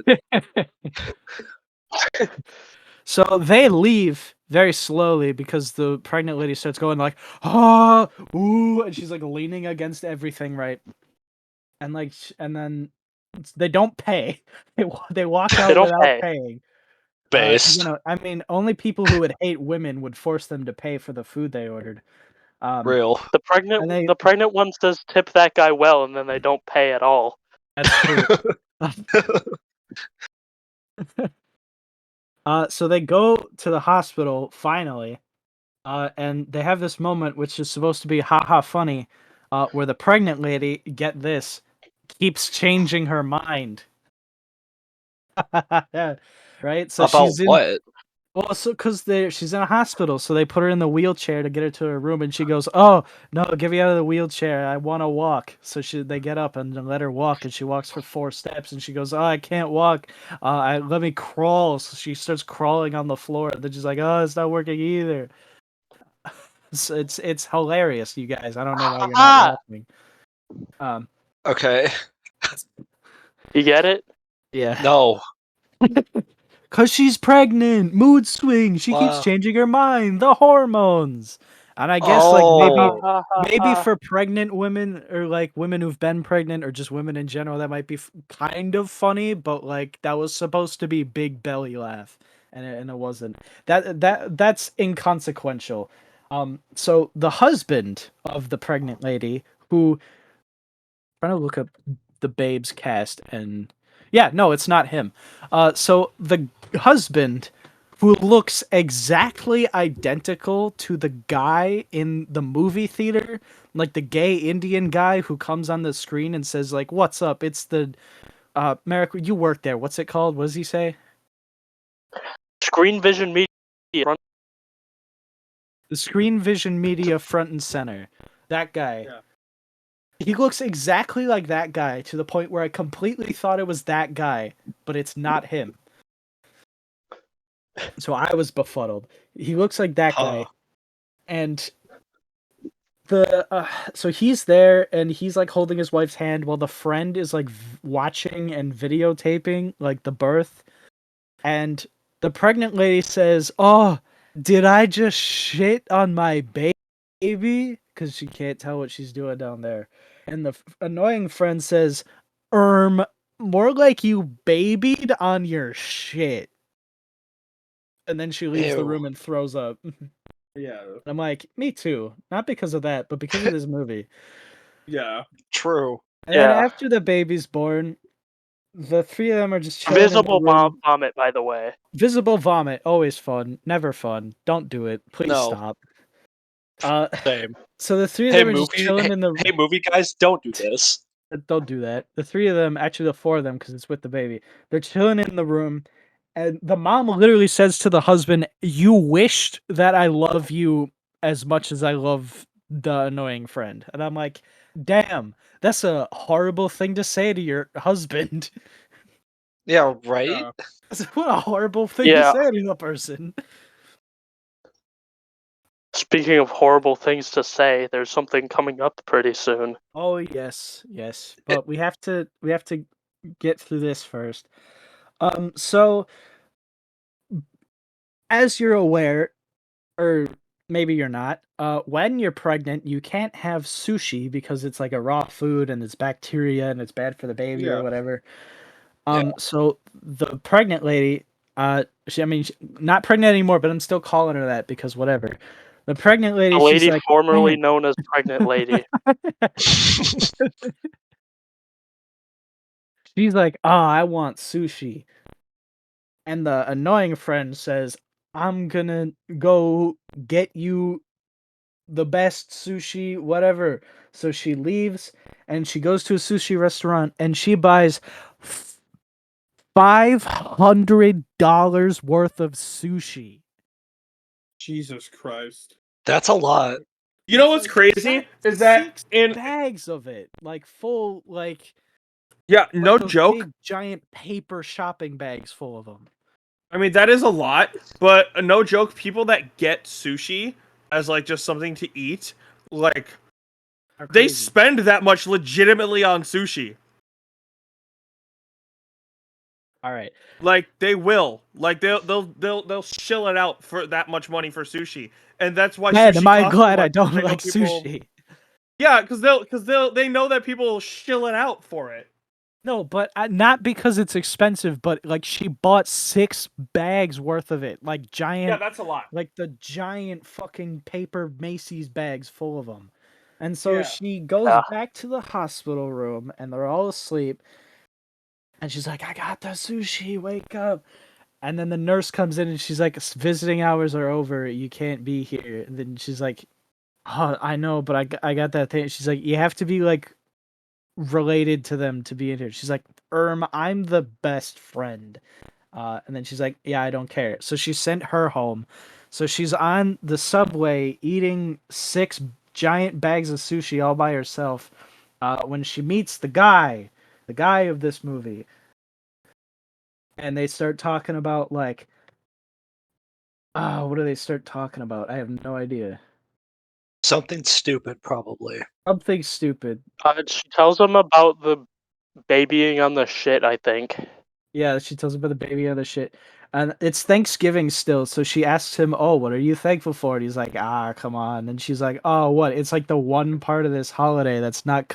So they leave very slowly because the pregnant lady starts going like, "Ah, ooh," and she's like leaning against everything, right? And like, and then they don't pay. They walk They out don't without pay. paying. based. I mean, only people who would hate women would force them to pay for the food they ordered. Real. And they The pregnant one says tip that guy well, and then they don't pay at all. That's true. So they go to the hospital finally, and they have this moment which is supposed to be haha funny, where the pregnant lady, get this, keeps changing her mind. Right? So About she's in what? well, so because she's in a hospital, so they put her in the wheelchair to get her to her room, and she goes, "Oh no, get me out of the wheelchair! I want to walk." So they get up and let her walk, and she walks for 4 steps, and she goes, "Oh, I can't walk. Let me crawl." So she starts crawling on the floor, and then she's like, "Oh, it's not working either." So it's hilarious, you guys. I don't know why you're not Ah, laughing. Um, Okay. You get it? yeah. No. Cause she's pregnant, mood swing. She keeps Wow. changing her mind. The hormones, and I guess like Oh. maybe for pregnant women or like women who've been pregnant or just women in general, that might be kind of funny. But like that was supposed to be big belly laugh, and it wasn't. That's inconsequential. So the husband of the pregnant lady who trying to look up the Babes cast and yeah, no, it's not him. So the husband who looks exactly identical to the guy in the movie theater, like the gay Indian guy who comes on the screen and says like, "What's up?" It's the Merrick, you work there. What's it called? What does he say? Screen Vision Media. The Screen Vision Media front and center. That guy. Yeah. He looks exactly like that guy to the point where I completely thought it was that guy, but it's not him. So I was befuddled. He looks like that guy, and so he's there and he's like holding his wife's hand while the friend is like watching and videotaping like the birth, and the pregnant lady says, "Oh, did I just shit on my baby?" Because she can't tell what she's doing down there, and the annoying friend says, more like you babied on your shit." And then she leaves the Ew. room and throws up. Yeah. I'm like, me too. Not because of that, but because of this movie. Yeah. True. And then Yeah. after the baby's born, the three of them are just chilling in the Visible room. vomit, by the way. Visible vomit, always fun, never fun. Don't do it. Please No. stop. Uh, Same. so the three of Hey them are just movie. chilling Hey, in the. hey movie guys, don't do this. Don't do that. The three of them, actually the four of them, because it's with the baby. They're chilling in the room, and the mom literally says to the husband, "You wished that I love you as much as I love the annoying friend." And I'm like, "Damn, that's a horrible thing to say to your husband." Yeah, right? Yeah. What a horrible thing to Yeah. say to a person. Speaking of horrible things to say, there's something coming up pretty soon. Oh yes, yes, but we have to get through this first. So as you're aware, or maybe you're not. When you're pregnant, you can't have sushi because it's like a raw food and it's bacteria and it's bad for the baby or Yeah. whatever. Yeah. So the pregnant lady, she, not pregnant anymore, but I'm still calling her that because whatever. The pregnant lady, The she's lady like, formerly "Man." known as Pregnant Lady. She's like, "Oh, I want sushi." And the annoying friend says, "I'm gonna go get you the best sushi, whatever." So she leaves and she goes to a sushi restaurant and she buys $500 worth of sushi. Jesus Christ. That's a lot. You know what's crazy is that six in bags of it, like full, like no those joke. big giant paper shopping bags full of them. I mean that is a lot, but no joke. People that get sushi as like just something to eat, like Are they crazy. spend that much legitimately on sushi. All right. Like they will, like they'll shill it out for that much money for sushi, and that's why Man, am sushi I costs so glad I much. don't I know like people. sushi. Yeah, because they know that people will shill it out for it. No, but not because it's expensive, but like she bought 6 bags worth of it, like Yeah, giant, that's a lot. like the giant fucking paper Macy's bags full of them. And so Yeah. she goes Yeah. back to the hospital room and they're all asleep. And she's like, "I got the sushi, wake up." And then the nurse comes in and she's like, "Visiting hours are over. You can't be here." And then she's like, "Oh, I know, but I got that thing." She's like, "You have to be like related to them to be in here." She's like, I'm the best friend." And then she's like, "Yeah, I don't care." So she sent her home. So she's on the subway eating 6 giant bags of sushi all by herself. When she meets the guy of this movie, and they start talking about like, what do they start talking about? I have no idea. Something stupid, probably. Something stupid. She tells him about the babying on the shit, I think. Yeah, she tells him about the baby and other shit. And it's Thanksgiving still, so she asks him, "Oh, what are you thankful for?" And he's like, "Ah, come on." And she's like, "Oh, what? It's like the one part of this holiday that's not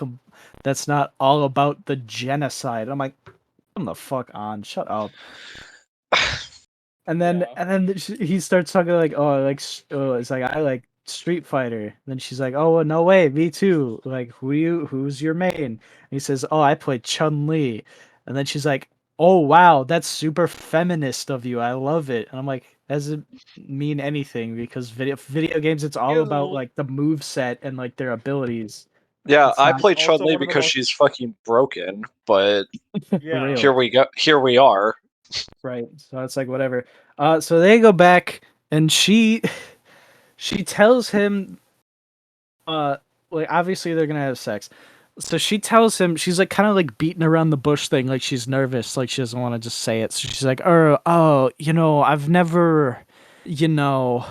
all about the genocide." I'm like, "Come the fuck on, shut up." And then Yeah. he starts talking like, "Oh, it's like I like Street Fighter." Then she's like, "Oh, no way, me too. Like, who's your main?" And he says, "Oh, I play Chun-Li." And then she's like, "Oh, wow, that's super feminist of you. I love it." And I'm like, doesn't mean anything because video games, it's all about Ew. like the move set and like their abilities. Yeah, It's I not play Also Chun-Li one of the because most- she's fucking broken, but for Yeah. real. here we go. Here we are. Right. So it's like whatever. So they go back and she tells him like obviously they're gonna have sex. So she tells him, she's like kind of like beating around the bush thing, like she's nervous, like she doesn't want to just say it. So she's like, oh, I've never, you know,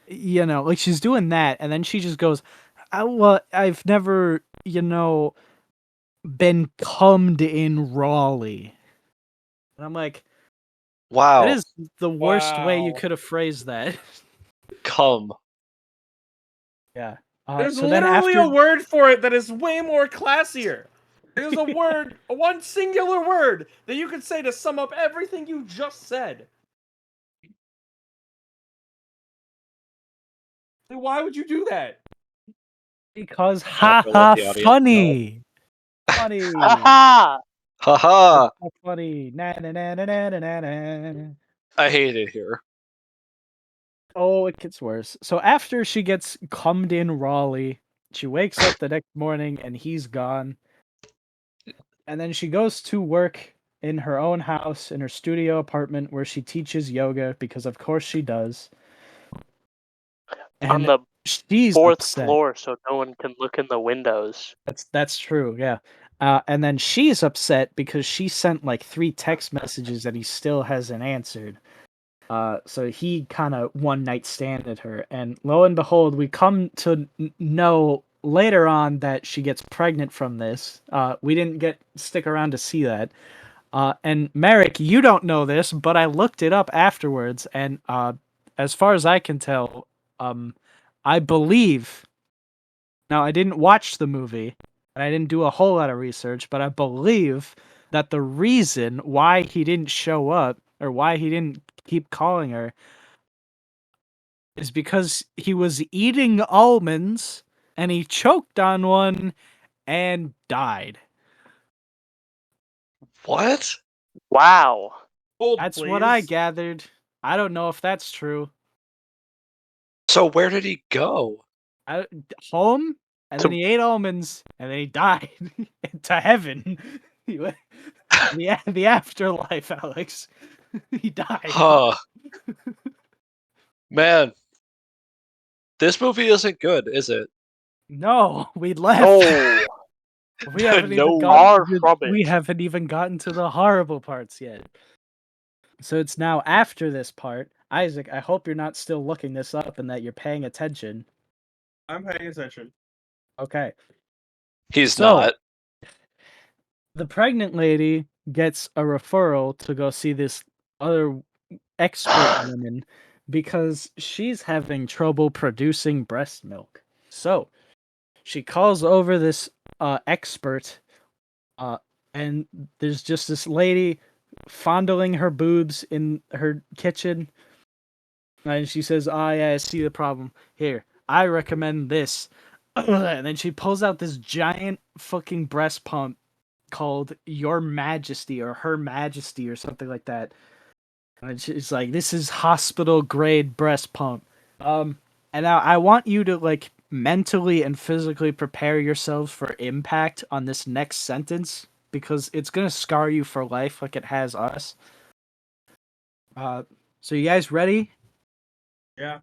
like she's doing that, and then she just goes, well, I've never, been cummed in Raleigh. And I'm like, that Wow. is the worst way you Wow. could have phrased that. Come. Yeah. There's So then literally after a word for it that is way more classier. There's a word, one singular word that you could say to sum up everything you just said. Why would you do that? because Not gonna let the audience funny. Funny. Haha! Haha. That's so funny. Na na na na na na na na. I hate it here. Oh, it gets worse. So after she gets cummed in Raleigh, she wakes up the next morning and he's gone. And then she goes to work in her own house, in her studio apartment where she teaches yoga because of course she does. On And the she's 4th upset. floor, so no one can look in the windows. That's true, yeah. And then she's upset because she sent like 3 text messages that he still hasn't answered. So he kind of one night standed her, and lo and behold, we come to know later on that she gets pregnant from this. We didn't stick around to see that. And Merrick, you don't know this, but I looked it up afterwards, and as far as I can tell, I believe. Now, I didn't watch the movie, and I didn't do a whole lot of research, but I believe that the reason why he didn't show up, or why he didn't keep calling her, is because he was eating almonds, and he choked on one, and died. What? Wow. Hold, That's please. what I gathered. I don't know if that's true. So where did he go? Home, and then To- he ate almonds, and then he died to heaven. The afterlife, Alex. He died. Huh. Man. This movie isn't good, is it? No, we left. No. We haven't even No. Far gotten. from We it. haven't even gotten to the horrible parts yet. So it's now after this part. Isaac, I hope you're not still looking this up and that you're paying attention. I'm paying attention. He's Okay. So, not. the pregnant lady gets a referral to go see this other expert woman because she's having trouble producing breast milk. So, she calls over this expert, and there's just this lady fondling her boobs in her kitchen, and she says, "Oh yeah, I see the problem. Here, I recommend this." And then she pulls out this giant fucking breast pump called Your Majesty or Her Majesty or something like that. And she's like, "This is hospital grade breast pump." And now I want you to like mentally and physically prepare yourselves for impact on this next sentence because it's gonna scar you for life, like it has us. So you guys ready? Yeah.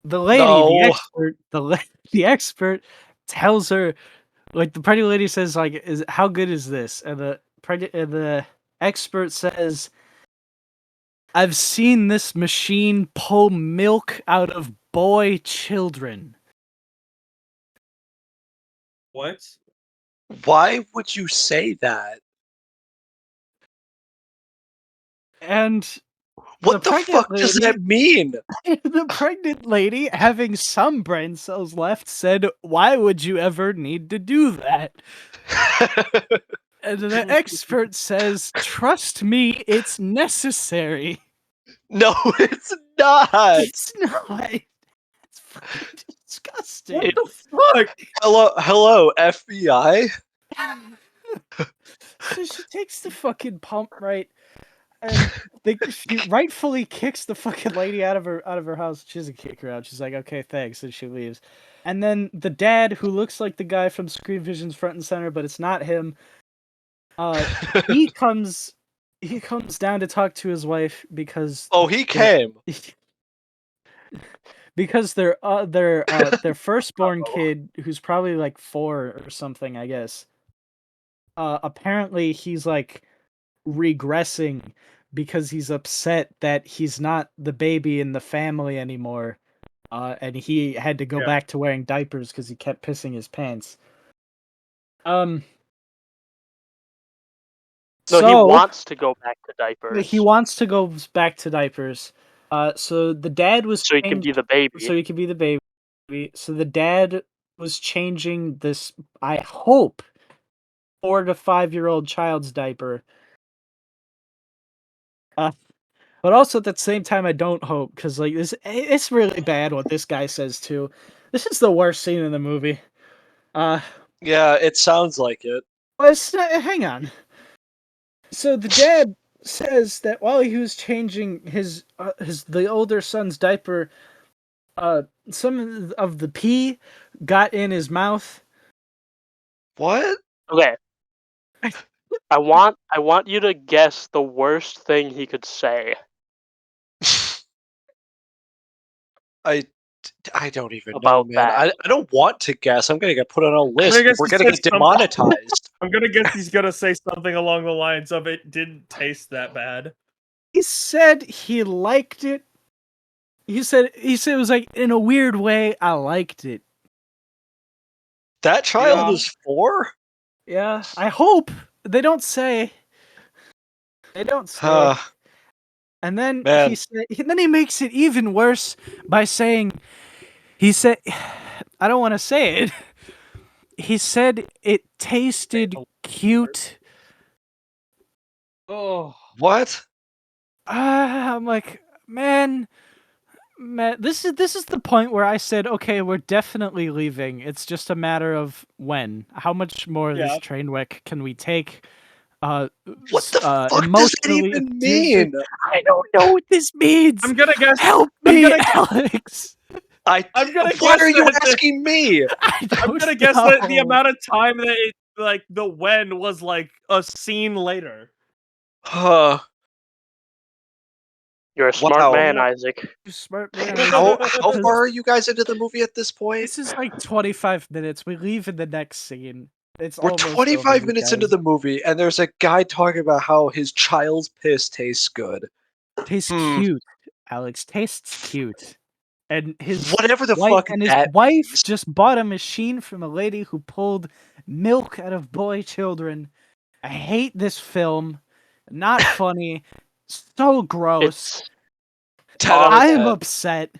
The lady, the No. expert, the expert tells her, like the pregnant lady says, like, "Is how good is this?" And the expert says, "I've seen this machine pull milk out of boy children. What? Why would you say that? And What the pregnant fuck does lady- that mean? the pregnant lady, having some brain cells left, said, "Why would you ever need to do that?" And the expert says, "Trust me, it's necessary." No, it's not. It's not. It's fucking disgusting. What the fuck? Hello, FBI. So she takes the fucking pump, right? And she rightfully kicks the fucking lady out of her house. She doesn't kick her out. She's like, "Okay, thanks," and she leaves. And then the dad, who looks like the guy from Screen Vision's Front and Center, but it's not him. He comes down to talk to his wife because Oh, he came. because their firstborn kid, who's probably like 4 or something, I guess. Apparently he's like regressing because he's upset that he's not the baby in the family anymore, and he had to go back to wearing diapers because he kept pissing his pants. No, So he wants to go back to diapers. he wants to go back to diapers. So the dad was so he can be the baby. So he could be the baby. So the dad was changing this, I hope, 4 to 5-year-old child's diaper. But also at the same time, I don't hope, because like it's really bad what this guy says too. This is the worst scene in the movie. Yeah, it sounds like it. Well, hang on. So the dad says that while he was changing the older son's diaper, some of the pee got in his mouth. What? Okay. I want you to guess the worst thing he could say. I don't even know, About man. that. I don't want to guess. I'm gonna get put on a list. guess We're he gonna said get something. demonetized. I'm gonna guess he's gonna say something along the lines of "It didn't taste that bad." He said he liked it. He said it was like, in a weird way, I liked it. That child Yeah. is 4? Yeah, I hope. They don't say. They don't say. And then Man. then he makes it even worse by saying, he said, I don't want to say it. He said it tasted cute. Oh, What? I'm like, man, this is the point where I said, okay, we're definitely leaving. It's just a matter of when. How much more of this train wreck can we take? What the fuck does that Emotionally even abusive. mean? I don't know what this means. I'm gonna guess. Help me, Alex. I'm gonna Why guess are you that asking me? I'm gonna guess that the amount of time that it, like the when was like a scene later. You're a smart Wow. man, Isaac. Smart man. How far are you guys into the movie at this point? This is like 25 minutes. We leave in the next scene. It's We're almost 25 over, minutes guys. into the movie, and there's a guy talking about how his child's piss tastes good. Tastes cute, Alex. Tastes cute. And his Whatever the wife, fuck and his that wife means. just bought a machine from a lady who pulled milk out of boy children. I hate this film. Not funny. So gross. It's 10 out of I'm 10. upset.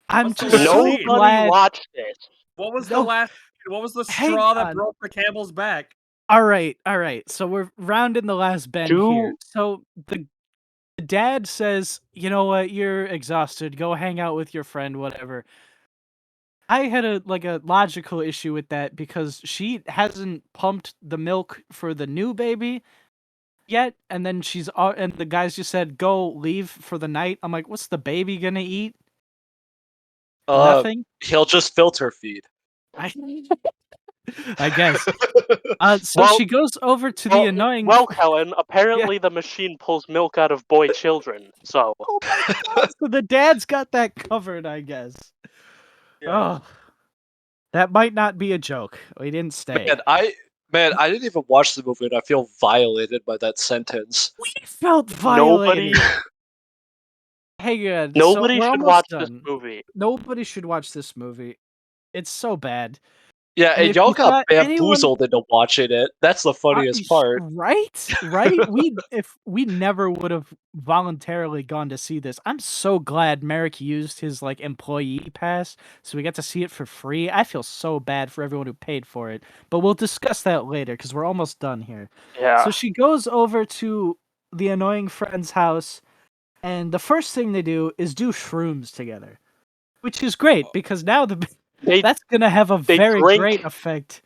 I'm What's the just last so scene? nobody glad. watched this. What was No. the last? What was the Hang straw that on. broke the camel's back? All right. So we're rounding the last bend here. Two- So the dad says, "You know what? You're exhausted. Go hang out with your friend, whatever." I had a logical issue with that because she hasn't pumped the milk for the new baby yet, and then and the guys just said, "Go leave for the night." I'm like, "What's the baby gonna eat?" Nothing. He'll just filter feed. I guess. So Well- she goes over to the annoying. Well, Kellan, apparently the machine pulls milk out of boy children. So Oh my god! So the dad's got that covered, I guess. Yeah. Oh, that might not be a joke. We didn't stay. Man, I didn't even watch the movie, and I feel violated by that sentence. We felt violated. nobody Hey, so Nobody we're should almost watch this done. movie. Nobody should watch this movie. It's so bad. Yeah, And and if y'all you've got got anyone, bamboozled into watching it. That's the funniest part. right? If we never would have voluntarily gone to see this. I'm so glad Merrick used his like employee pass, so we got to see it for free. I feel so bad for everyone who paid for it, but we'll discuss that later because we're almost done here. Yeah. So she goes over to the annoying friend's house, and the first thing they do is do shrooms together, which is great because now They that's gonna have a they very drink great effect.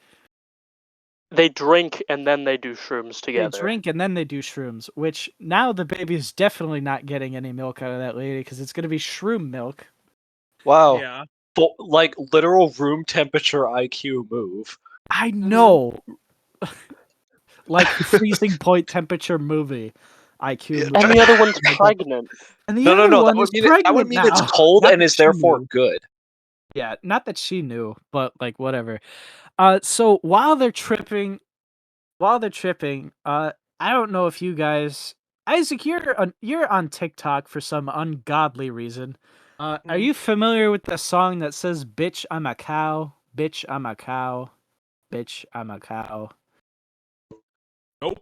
they drink and then they do shrooms They together. drink and then they do shrooms, which now the baby is definitely not getting any milk out of that lady because it's gonna be shroom milk. Wow. Yeah. Like literal room temperature IQ move. I know, like freezing point temperature movie, IQ movie. And the other one's pregnant. And the No, other no. one is That would pregnant mean it's now. cold Not and that is she therefore knew. good. Yeah, not that she knew, but like whatever. So while they're tripping, I don't know if you guys, Isaac, you're on TikTok for some ungodly reason. Are you familiar with the song that says "Bitch, I'm a cow, bitch, I'm a cow, bitch, I'm a cow"? Nope.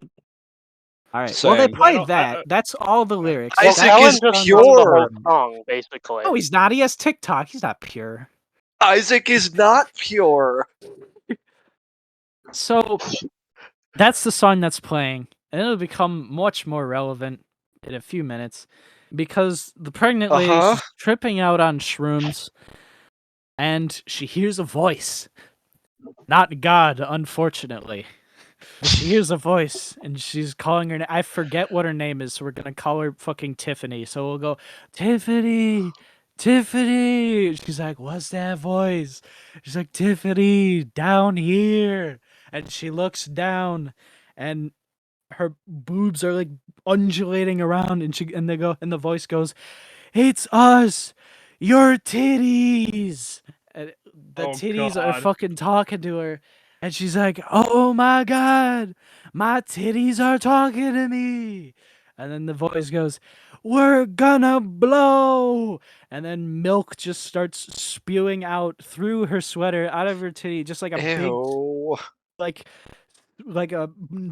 All right. Well, they Same. I play don't. that. That's all the lyrics. Well, Isaac That's Kellan is the just song that's sung the whole pure. playing. song, basically. No, he's not. He has TikTok. He's not pure. Isaac is not pure. So that's the song that's playing, and it'll become much more relevant in a few minutes because the pregnant lady, Uh-huh. she's tripping out on shrooms, and she hears a voice. Not God, unfortunately. But she hears a voice, and she's calling her. I forget what her name is, so we're gonna call her fucking Tiffany. So we'll go, Tiffany, Tiffany. She's like, "What's that voice?" She's like, "Tiffany, down here." And she looks down, and her boobs are like undulating around, and the voice goes, "It's us, your titties." And the Oh titties are God. fucking talking to her, and she's like, "Oh my god, my titties are talking to me." And then the voice goes, "We're gonna blow." And then milk just starts spewing out through her sweater, out of her titty, just like a big, Ew. like a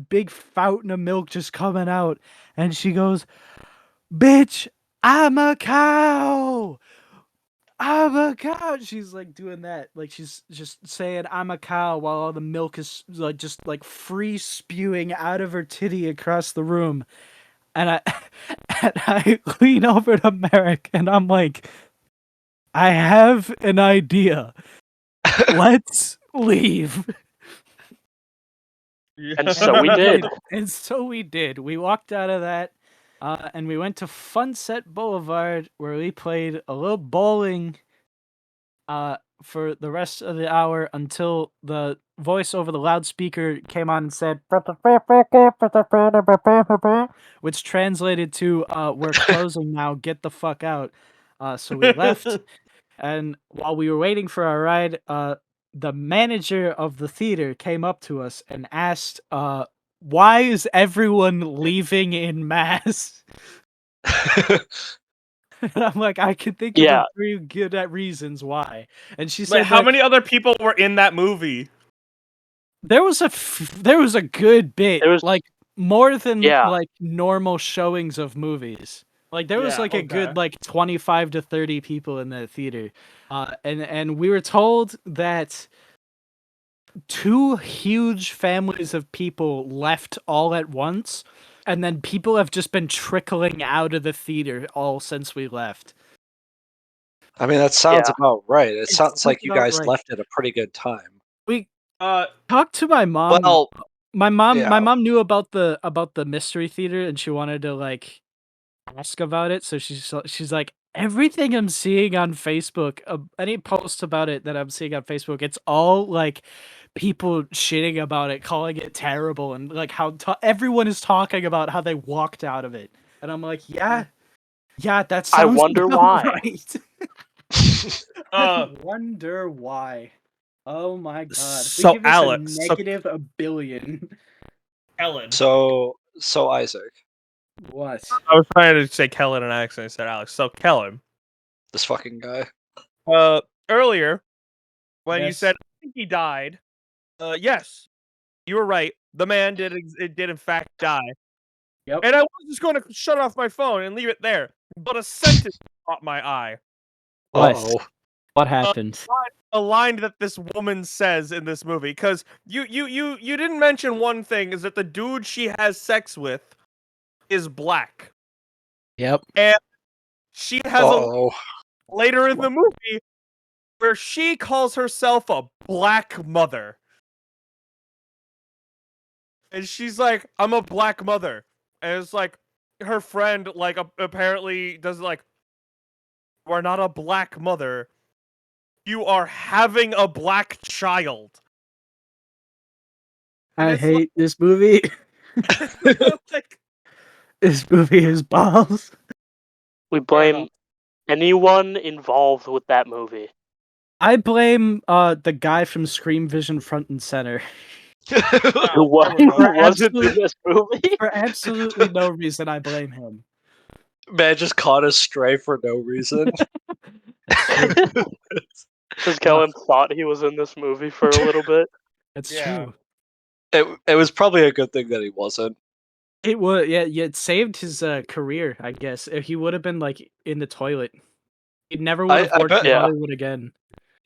big fountain of milk just coming out. And she goes, "Bitch, I'm a cow. I'm a cow." She's like doing that. Like she's just saying "I'm a cow" while all the milk is like just like free spewing out of her titty across the room. And I and I lean over to Merrick and I'm like, "I have an idea. Let's leave." And so we did. And so we did. We walked out of that, and we went to Funset Boulevard, where we played a little bowling for the rest of the hour until the voice over the loudspeaker came on and said, which translated to, "We're closing now, get the fuck out." So we left, and while we were waiting for our ride, the manager of the theater came up to us and asked, "Why is everyone leaving in mass?" And I'm like, "I can think of Yeah. a pretty good reasons why." And she Wait, said how that many other people were in that movie? there was a good bit, There was like more than yeah. like normal showings of movies. Like there was Yeah, like a okay. good like 25 to 30 people in the theater. And we were told that two huge families of people left all at once, and then people have just been trickling out of the theater all since we left. I mean, that sounds Yeah. about right. It It sounds like sounds you about guys right. left at a pretty good time. We Uh, talked to my mom. Well, My mom yeah. knew about the mystery theater, and she wanted to like ask about it. So she's like, "Everything I'm seeing on Facebook, any post about it that I'm seeing on Facebook, it's all like people shitting about it, calling it terrible, and like how everyone is talking about how they walked out of it." And I'm like, "Yeah, that I sounds wonder about why. right." uh, I wonder why. Oh my god. We so give this a Alex, so negative a billion. Kellan, So Isaac, What? I was trying to say Kellan and Alex, and I said Alex. So Kellan, This fucking guy. earlier when you Yes. said I think he died, yes, you were right. The man did in fact die, Yep. and I was just going to shut off my phone and leave it there, but a sentence caught my eye. What? Uh-oh. What happened? A line that this woman says in this movie, because you didn't mention one thing, is that the dude she has sex with is black, Yep. and she has a Uh-oh. later in the movie where she calls herself a black mother. And she's like, I'm a black mother. And it's like, her friend, like, apparently does like, you are not a black mother. You are having a black child. And I it's hate this movie. like, This movie is balls. We blame anyone involved with that movie. I blame the guy from Scream Vision front and center Who there we go. wasn't in absolute- this movie? for absolutely no reason. I blame him. Man just caught us stray for no reason. That's true. Because Kellan thought he was in this movie for a little bit. That's Yeah. true. It was probably a good thing that he wasn't. It would, yeah. It saved his career, I guess. If he would have been like in the toilet, he never would have I worked bet- in Yeah. Hollywood again.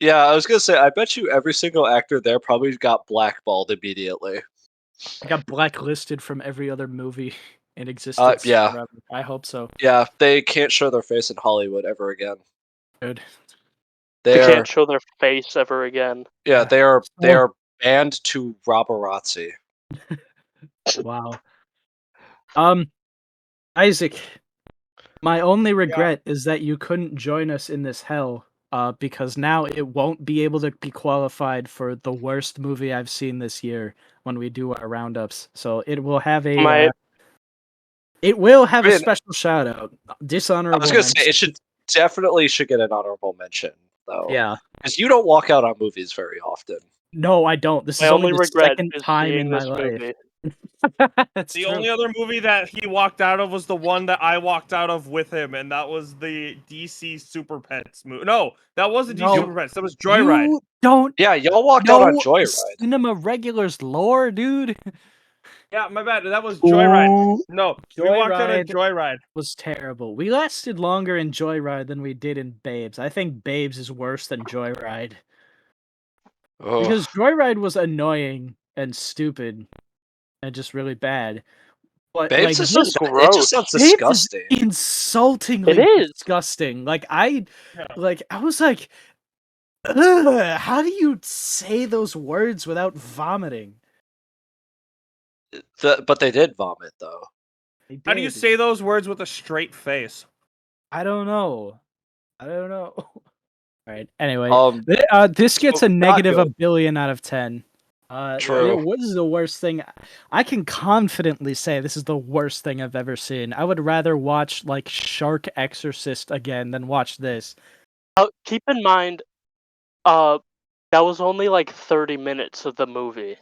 Yeah, I was gonna say, I bet you every single actor there probably got blackballed immediately. I got blacklisted from every other movie in existence. Yeah. Forever. I hope so. Yeah, they can't show their face in Hollywood ever again. Good. They They are, can't show their face ever again. yeah, they are So- banned to Roborazzi. Wow. Isaac, my only regret is that you couldn't join us in this hell, because now it won't be able to be qualified for the worst movie I've seen this year when we do our roundups. So it will have a My I mean, special shout out. Dishonorable I was gonna mention. say it should definitely get an honorable mention though. Yeah. Because you don't walk out on movies very often. No, I don't. This my is only only the regret second is time seeing in my this life. movie. That's The true. only other movie that he walked out of was the one that I walked out of with him, and that was the DC Super Pets movie. No, that wasn't DC No. Super Pets. That was Joyride. You don't Yeah, y'all walked out on know Joyride. cinema regulars lore, dude. Yeah, my bad. That was Joyride. No, we walked out of Joyride Joyride. was terrible. We lasted longer in Joyride than we did in Babes. I think Babes is worse than Joyride. Ugh. Because Joyride was annoying and stupid and just really bad. But Babes like is so this- bad. It just sounds Babes is disgusting. insultingly It is. disgusting. Like Yeah. I was like, ugh, how do you say those words without vomiting? But they did vomit though. They How do you did. say those words with a straight face? I don't know. All right. Anyway, this gets so a not negative good. a billion out of 10. True. What is the worst thing? I can confidently say this is the worst thing I've ever seen. I would rather watch like Shark Exorcist again than watch this. Keep in mind, that was only like 30 minutes of the movie.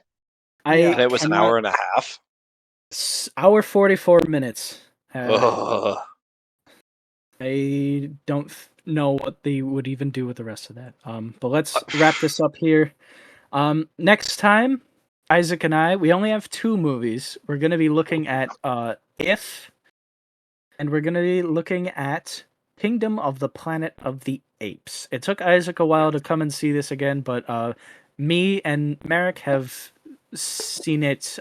And it was an hour and a half. Hour 44 minutes. Ugh. I don't know what they would even do with the rest of that. But let's wrap this up here. Next time, Isaac and I, we only have 2 movies. We're going to be looking at If, and we're going to be looking at Kingdom of the Planet of the Apes. It took Isaac a while to come and see this again, but me and Merrick have seen it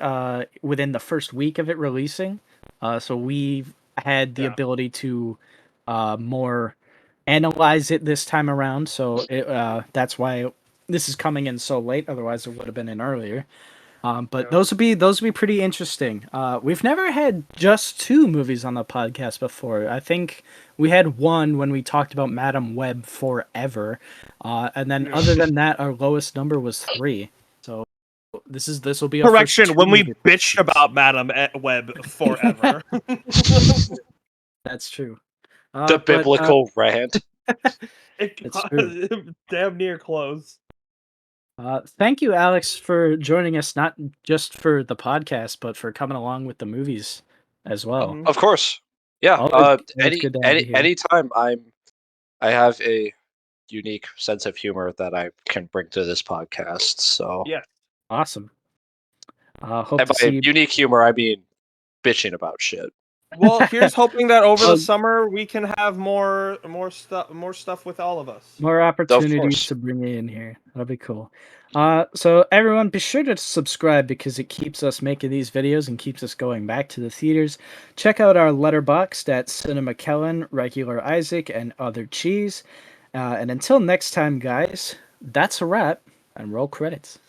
within the first week of it releasing. So we've had the ability to more analyze it this time around. So that's why this is coming in so late. Otherwise, it would have been in earlier. But those would be pretty interesting. We've never had just 2 movies on the podcast before. I think we had one when we talked about Madam Web forever, and then other than that, our lowest number was 3. So this will be our Correction, first when we 2 bitched about Madam Web forever. That's true. The biblical rant. It's true. Damn near close. Thank you, Alex, for joining us, not just for the podcast, but for coming along with the movies as well. Mhm. Of course. Yeah. Always good to have you here. Anytime I have a unique sense of humor that I can bring to this podcast. So Yeah. Awesome. Hope and to by see you. unique humor I mean bitching about shit. Well, here's hoping that over Oh. the summer we can have more stuff with all of us. More Of opportunities course. to bring you in here. That'll be cool. So everyone, be sure to subscribe because it keeps us making these videos and keeps us going back to the theaters. Check out our letterboxd at Cinema Kellan, Regular Isaac, and Other Cheese. And until next time, guys, that's a wrap, and roll credits.